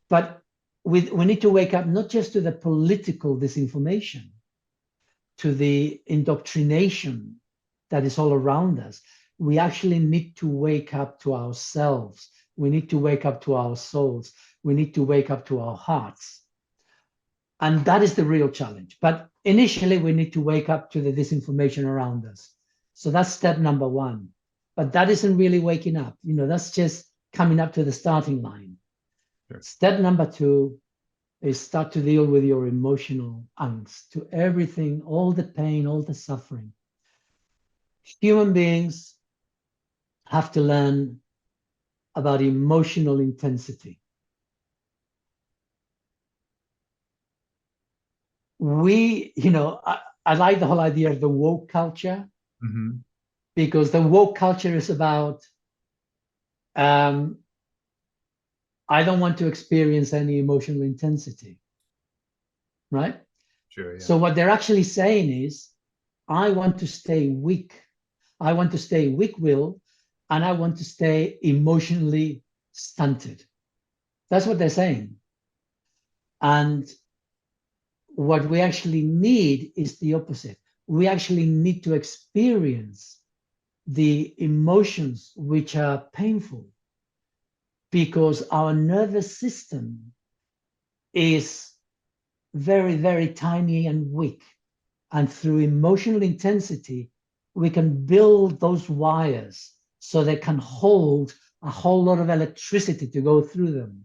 But we need to wake up not just to the political disinformation, to the indoctrination that is all around us. We actually need to wake up to ourselves. We need to wake up to our souls. We need to wake up to our hearts. And that is the real challenge. But initially, we need to wake up to the disinformation around us. So that's step number one. But that isn't really waking up. That's just coming up to the starting line. Sure. Step number two is start to deal with your emotional angst, to everything, all the pain, all the suffering. Human beings have to learn about emotional intensity. I like the whole idea of the woke culture, because the woke culture is about, I don't want to experience any emotional intensity, right? Sure, yeah. So what they're actually saying is, I want to stay weak. I want to stay weak-willed, and I want to stay emotionally stunted. That's what they're saying. And what we actually need is the opposite. We actually need to experience the emotions which are painful, because our nervous system is very, very tiny and weak. And through emotional intensity, we can build those wires so they can hold a whole lot of electricity to go through them.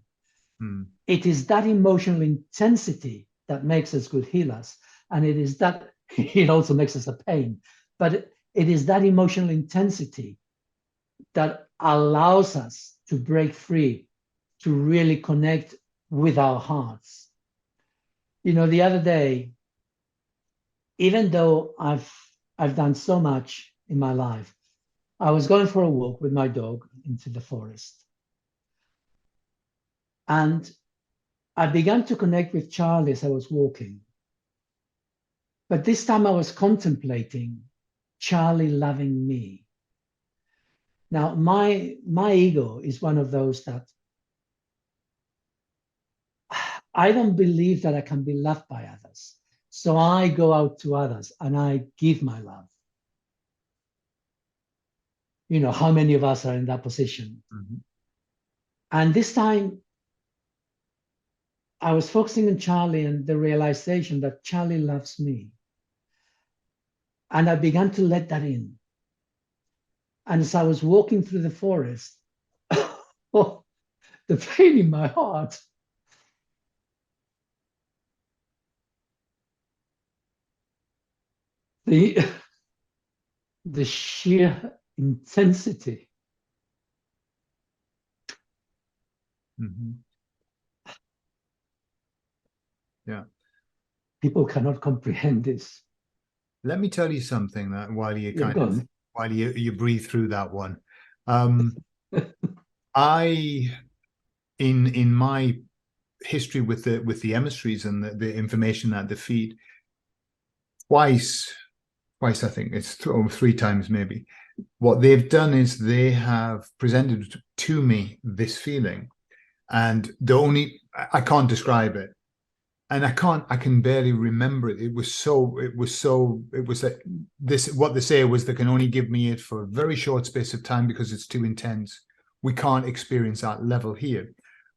It is that emotional intensity that makes us good healers. And it also makes us a pain. But it is that emotional intensity that allows us to break free, to really connect with our hearts. the other day, even though I've done so much in my life, I was going for a walk with my dog into the forest. And I began to connect with Charlie as I was walking. But this time I was contemplating Charlie loving me. Now, my ego is one of those that I don't believe that I can be loved by others. So I go out to others and I give my love. How many of us are in that position? Mm-hmm. And this time I was focusing on Charlie and the realization that Charlie loves me. And I began to let that in. And as I was walking through the forest, oh, the pain in my heart. The sheer intensity. Mm-hmm. Yeah. People cannot comprehend this. Let me tell you something that while you breathe through that one. I in my history with the emissaries and the information that they feed, twice I think it's three times maybe, what they've done is they have presented to me this feeling, and I can't describe it, and I can barely remember it. It was like this, what they say was they can only give me it for a very short space of time because it's too intense. We can't experience that level here.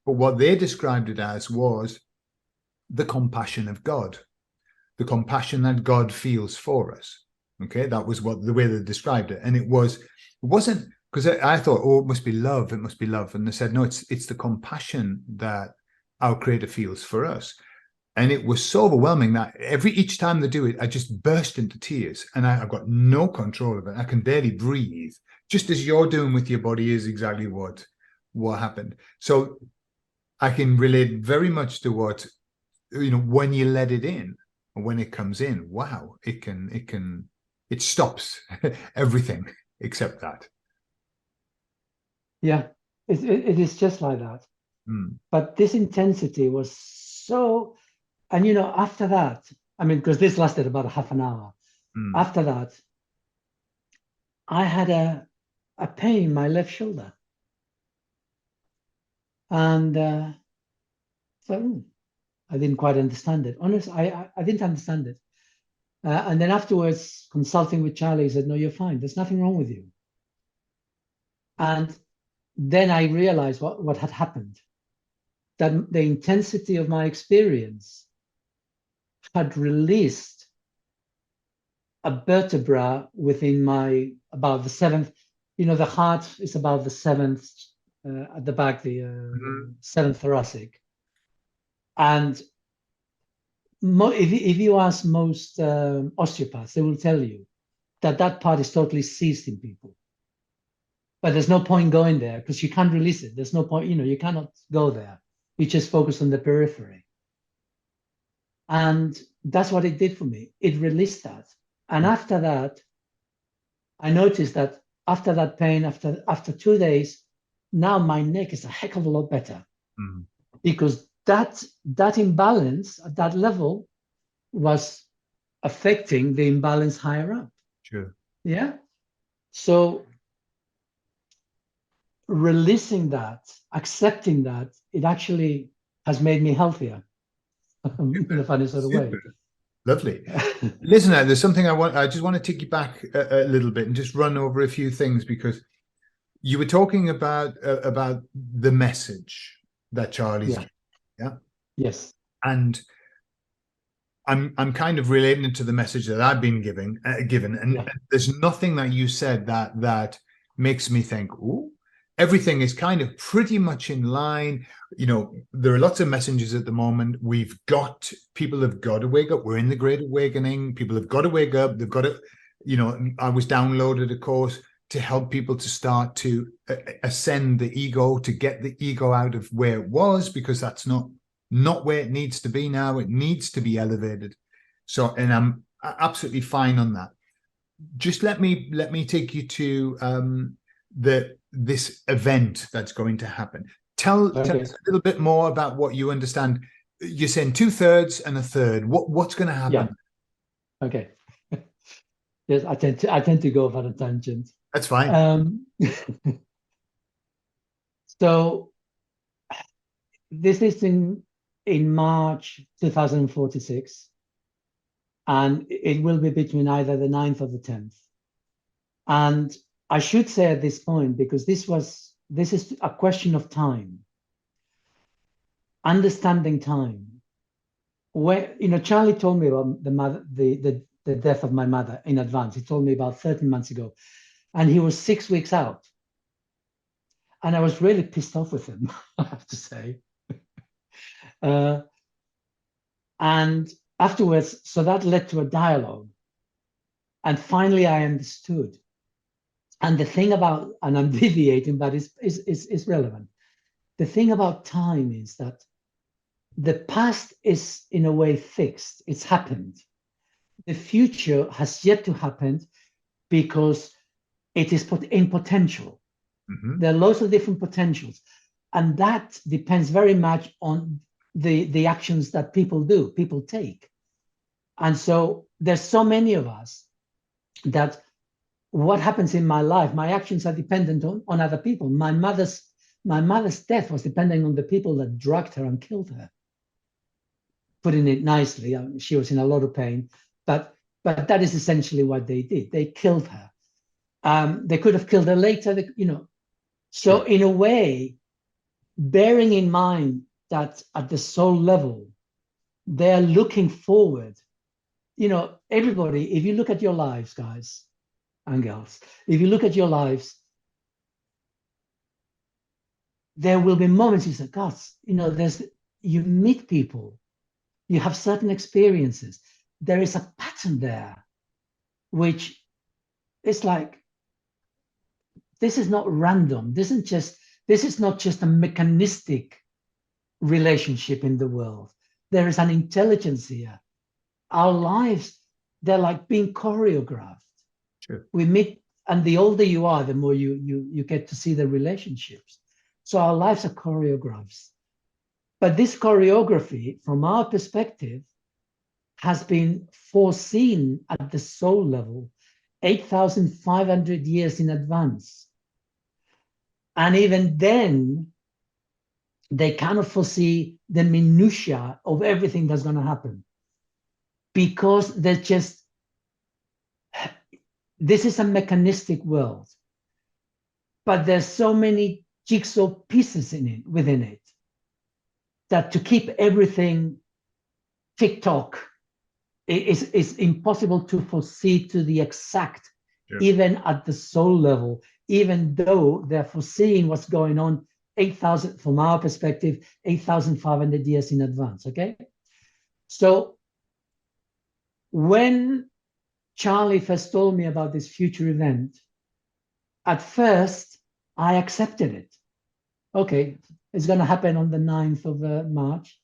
But what they described it as was the compassion of God, the compassion that God feels for us. Okay, that was the way they described it. And it wasn't, because I thought, oh, it must be love. It must be love. And they said, no, it's the compassion that our Creator feels for us. And it was so overwhelming that each time they do it, I just burst into tears, and I've got no control of it. I can barely breathe. Just as you're doing with your body is exactly what happened. So I can relate very much to what, when you let it in, and when it comes in, wow, it stops everything except that. Yeah, it is just like that. Mm. But this intensity was so, and after that, because this lasted about half an hour. Mm. After that, I had a pain in my left shoulder. And so I didn't quite understand it. Honestly, I didn't understand it. And then afterwards, consulting with Charlie, he said, no, you're fine. There's nothing wrong with you. And then I realized what had happened, that the intensity of my experience had released a vertebra within about the seventh, the heart is about the seventh at the back, the seventh thoracic. And if you ask most osteopaths, they will tell you that part is totally seized in people. But there's no point going there because you can't release it. There's no point, you cannot go there. You just focus on the periphery. And that's what it did for me. It released that. And after that, I noticed that after that pain, after 2 days, now my neck is a heck of a lot better. Mm. Because that imbalance at that level was affecting the imbalance higher up. Sure. Yeah. So releasing that, accepting that, it actually has made me healthier in a funny sort of way. Lovely. Listen, there's something I just want to take you back a little bit and just run over a few things, because you were talking about the message that Charlie's giving, yeah? Yes. And I'm kind of relating it to the message that I've been given, and there's nothing that you said that makes me think, oh, everything is kind of pretty much in line. There are lots of messengers at the moment. People have got to wake up. We're in the Great Awakening. People have got to wake up. They've got to, I was downloaded a course to help people to start to ascend the ego, to get the ego out of where it was, because that's not not where it needs to be now. It needs to be elevated. So, and I'm absolutely fine on that. Just let me take you to this event that's going to happen. Tell us a little bit more about what you understand. You're saying 2/3 and a third. What's going to happen? Yeah. Okay. Yes, I tend to go off on a tangent. That's fine. So this is in March 2046, and it will be between either the 9th or the 10th. And I should say at this point, because this is a question of time, understanding time. Where, Charlie told me about the death of my mother in advance. He told me about 13 months ago, and he was 6 weeks out. And I was really pissed off with him, I have to say. And afterwards, so that led to a dialogue. And finally, I understood. And the thing about, and I'm deviating, but it's relevant. The thing about time is that the past is in a way fixed. It's happened. The future has yet to happen because it is put in potential. Mm-hmm. There are lots of different potentials. And that depends very much on the actions that people take. And so there's so many of us that what happens in my life, my actions are dependent on other people. My mother's death was dependent on the people that drugged her and killed her. Putting it nicely, she was in a lot of pain, but that is essentially what they did. They killed her. They could have killed her later, So in a way, bearing in mind that at the soul level, they're looking forward. Everybody, if you look at your lives, guys and girls, if you look at your lives, there will be moments you say, God, you meet people, you have certain experiences. There is a pattern there, which is like, this is not random. This is not just a mechanistic relationship in the world. There is an intelligence here. Our lives, they're like being choreographed. Sure. We meet, and the older you are, the more you get to see the relationships. So our lives are choreographs. But this choreography, from our perspective, has been foreseen at the soul level 8,500 years in advance. And even then, they cannot foresee the minutiae of everything that's going to happen, because this is a mechanistic world, but there's so many jigsaw pieces within it, that to keep everything tick-tock is impossible to foresee to the exact, Sure. Even at the soul level, even though they're foreseeing what's going on 8,000, from our perspective, 8,500 years in advance, okay? So when Charlie first told me about this future event, at first, I accepted it. Okay, it's going to happen on the 9th of March.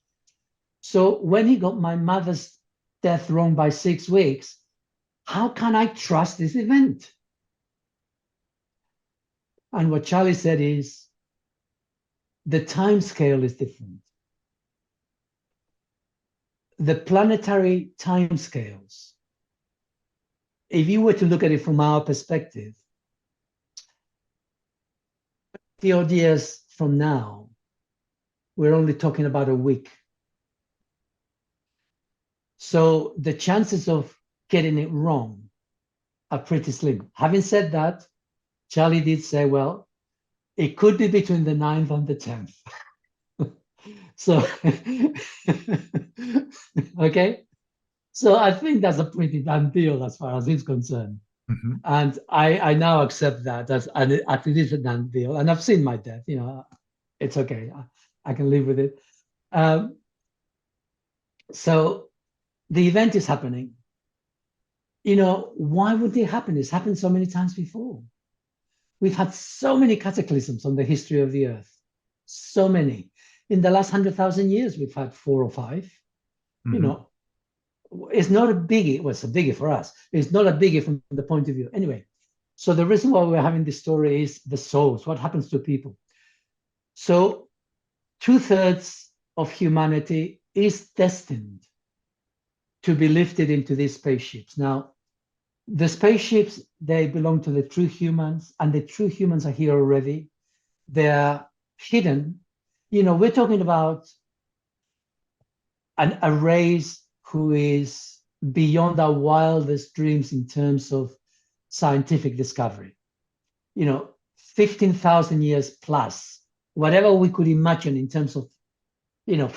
So when he got my mother's death wrong by 6 weeks, how can I trust this event? And what Charlie said is, the time scale is different. The planetary time scales, if you were to look at it from our perspective, the odd years from now, we're only talking about a week. So the chances of getting it wrong are pretty slim. Having said that, Charlie did say, well, it could be between the 9th and the 10th. So, okay. So I think that's a pretty done deal as far as he's concerned. Mm-hmm. And I now accept that and it is a done deal. And I've seen my death, it's okay. I can live with it. So the event is happening. Why would it happen? It's happened so many times before. We've had so many cataclysms on the history of the earth. So many. in the last 100,000 years, we've had 4 or 5. Mm-hmm. You know, it's not a biggie. Well, it's a biggie for us. It's not a biggie from the point of view. Anyway, so the reason why we're having this story is the souls, what happens to people. So 2/3 of humanity is destined to be lifted into these spaceships. Now, the spaceships, they belong to the true humans, and the true humans are here already. They're hidden. You know, we're talking about a race who is beyond our wildest dreams in terms of scientific discovery. You know, 15,000 years plus, whatever we could imagine in terms of, you know,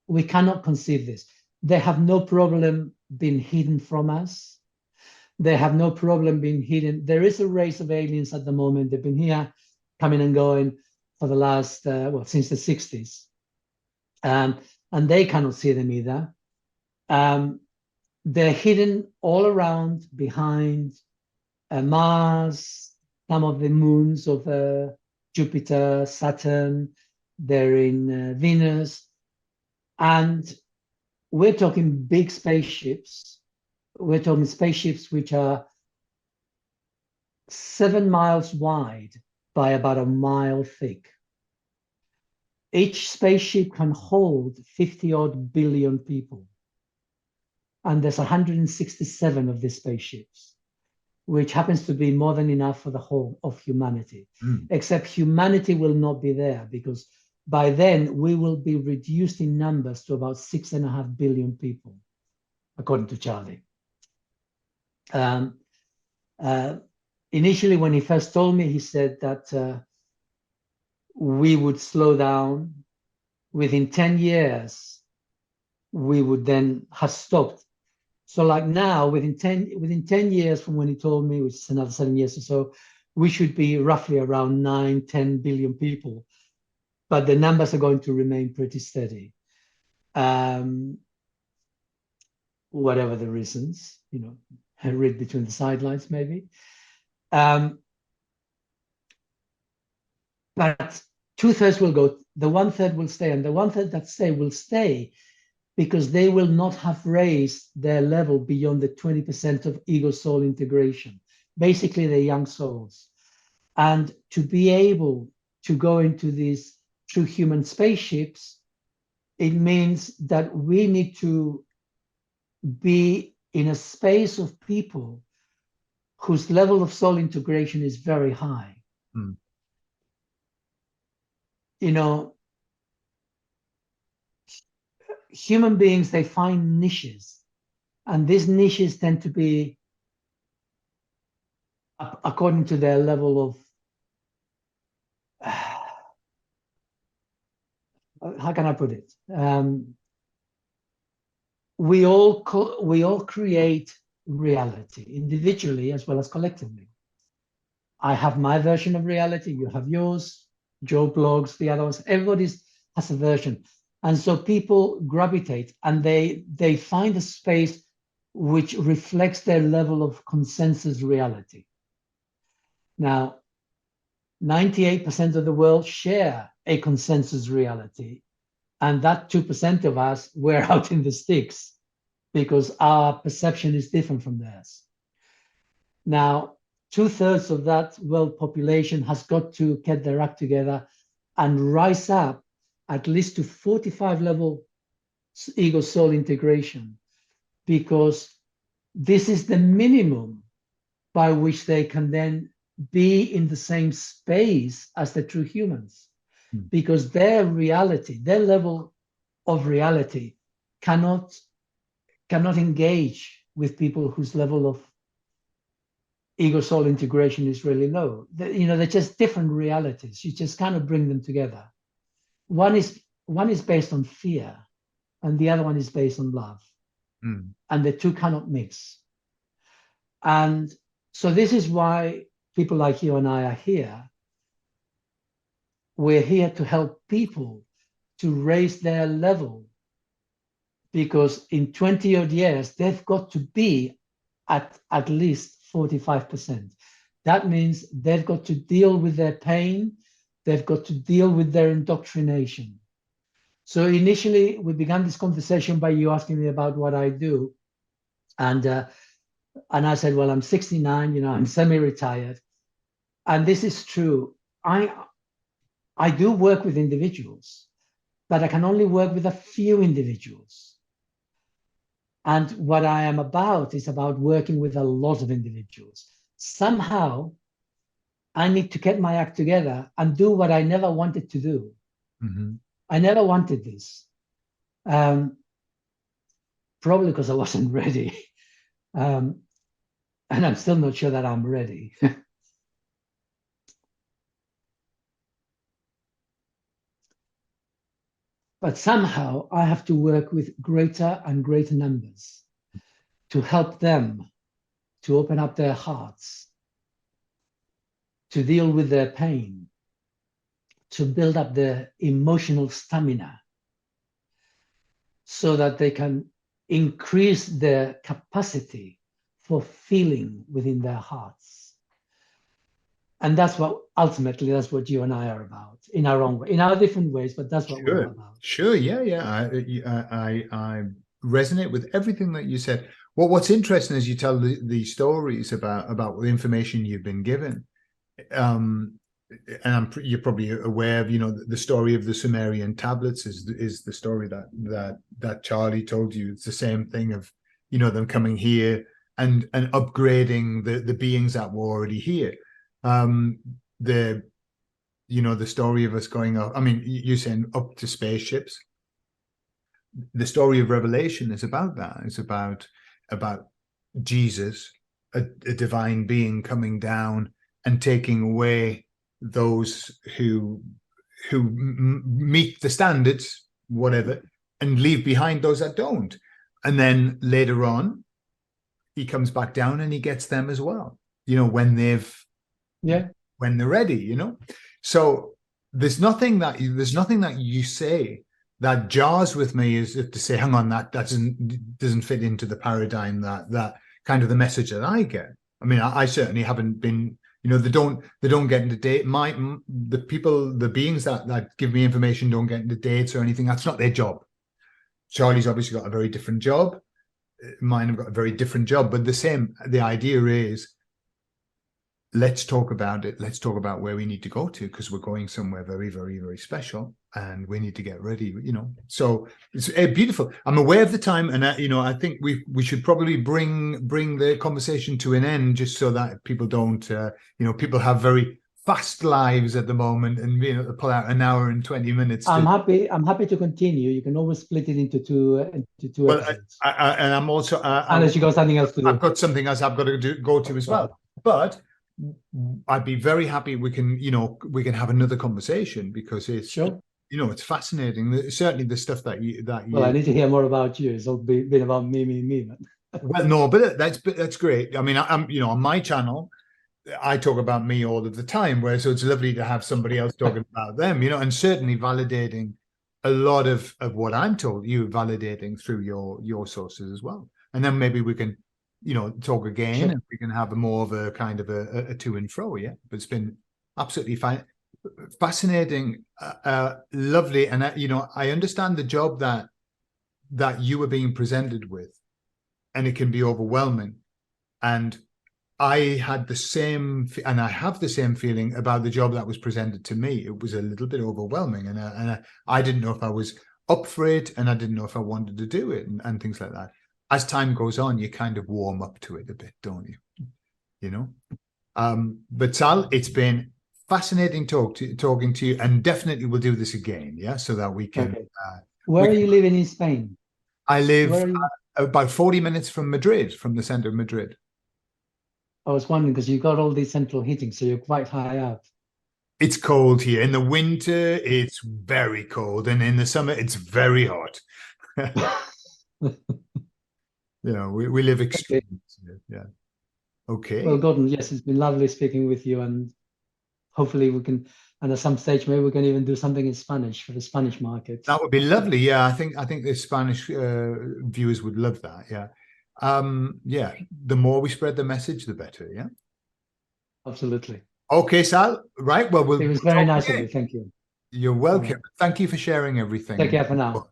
we cannot conceive this. They have no problem being hidden from us. They have no problem being hidden. There is a race of aliens at the moment. They've been here, coming and going for the last, since the 60s. And they cannot see them either. They're hidden all around behind Mars, some of the moons of Jupiter, Saturn. They're in Venus. And we're talking big spaceships. We're talking spaceships which are 7 miles wide by about a mile thick. Each spaceship can hold 50-odd billion people. And there's 167 of these spaceships, which happens to be more than enough for the whole of humanity. Except humanity will not be there, because by then we will be reduced in numbers to about 6.5 billion people, according to Charlie. Initially, when he first told me, he said that we would slow down. Within 10 years, we would then have stopped. So like now, within 10 years from when he told me, which is another 7 years or so, we should be roughly around 9-10 billion people. But the numbers are going to remain pretty steady. Whatever the reasons, you know, I read between the sidelines maybe. But 2/3 will go, the 1/3 will stay, and the 1/3 that stay will stay because they will not have raised their level beyond the 20% of ego-soul integration. Basically, they're young souls. And to be able to go into these true human spaceships, it means that we need to be in a space of people whose level of soul integration is very high. You know, human beings, they find niches, and these niches tend to be according to their level of, how can I put it? We all create reality individually as well as collectively. I have my version of reality, you have yours, Joe blogs, the other ones, everybody has a version. And so people gravitate, and they find a space which reflects their level of consensus reality. Now, 98% of the world share a consensus reality, and that 2% of us, we're out in the sticks because our perception is different from theirs. Now, 2/3 of that world population has got to get their act together and rise up at least to 45 level ego soul integration, because this is the minimum by which they can then be in the same space as the true humans, because their reality, their level of reality cannot engage with people whose level of ego soul integration is really low. They're just different realities. You just kind of bring them together. One is based on fear, and the other one is based on love. And the two cannot mix. And so this is why people like you and I are here. We're here to help people to raise their level, because in 20 odd years, they've got to be at least 45%. That means they've got to deal with their pain. They've got to deal with their indoctrination. So initially, we began this conversation by you asking me about what I do, and I said, well, I'm 69, I'm semi-retired, and this is true. I do work with individuals, but I can only work with a few individuals. And what I am about is about working with a lot of individuals. Somehow, I need to get my act together and do what I never wanted to do. Mm-hmm. I never wanted this. Probably because I wasn't ready. And I'm still not sure that I'm ready. But somehow I have to work with greater and greater numbers to help them to open up their hearts, to deal with their pain, to build up their emotional stamina so that they can increase their capacity for feeling within their hearts. And that's what ultimately, that's what you and I are about in our own way, in our different ways, but that's what we're all about. Sure. Yeah. I resonate with everything that you said. Well, what's interesting is you tell the stories about the information you've been given. And you're probably aware of, the story of the Sumerian tablets is the story that Charlie told you. It's the same thing of, them coming here and upgrading the beings that were already here. The story of us going up. I mean, you're saying up to spaceships. The story of Revelation is about that. It's about Jesus, a divine being, coming down and taking away those who meet the standards, whatever, and leave behind those that don't. And then later on, he comes back down and he gets them as well. When they're ready. So there's nothing that you say that jars with me, is to say, hang on, that doesn't fit into the paradigm that kind of the message that I get. I mean, I certainly haven't been. They don't get into date. The beings that give me information don't get into dates or anything. That's not their job. Charlie's obviously got a very different job. Mine have got a very different job, but the idea is, let's talk about it. Let's talk about where we need to go to, because we're going somewhere very, very, very special, and we need to get ready. So it's beautiful. I'm aware of the time, and I think we should probably bring the conversation to an end, just so that people don't. People have very fast lives at the moment, and pull out an hour and 20 minutes. I'm happy to continue. You can always split it into two episodes. And I'm also unless you got something else to do. I've got something else I've got to go to as well. But I'd be very happy we can have another conversation, because it's sure. It's fascinating. Certainly the stuff that you. Well, I need to hear more about you. It's all been about me. Well, no, but that's great. I mean, I'm on my channel, I talk about me all of the time, so it's lovely to have somebody else talking about them, and certainly validating a lot of what I'm told, you validating through your sources as well. And then maybe we can talk again, sure, and we can have more of a kind of a to and fro. Yeah, but it's been absolutely fascinating, lovely, and I understand the job that you were being presented with, and it can be overwhelming. And I had the same, and I have the same feeling about the job that was presented to me. It was a little bit overwhelming, and I didn't know if I was up for it, and I didn't know if I wanted to do it, and things like that. As time goes on, you kind of warm up to it a bit, don't you? But Sal, it's been fascinating talking to you, and definitely we'll do this again, yeah, so that we can. Okay. Where are you living in Spain? I live about 40 minutes from Madrid, from the center of Madrid. I was wondering, because you've got all these central heating, so you're quite high up. It's cold here. In the winter, it's very cold, and in the summer, it's very hot. We live extremely. Okay. Yeah. Okay. Well, Gordon, yes, it's been lovely speaking with you, and hopefully we can, and at some stage, maybe we can even do something in Spanish for the Spanish market. That would be lovely. Yeah, I think the Spanish viewers would love that. Yeah. Yeah. The more we spread the message, the better. Yeah. Absolutely. Okay, Sal. Right. Well, it was very nice of you. Thank you. You're All welcome. right. Thank you for sharing Take everything. care for now.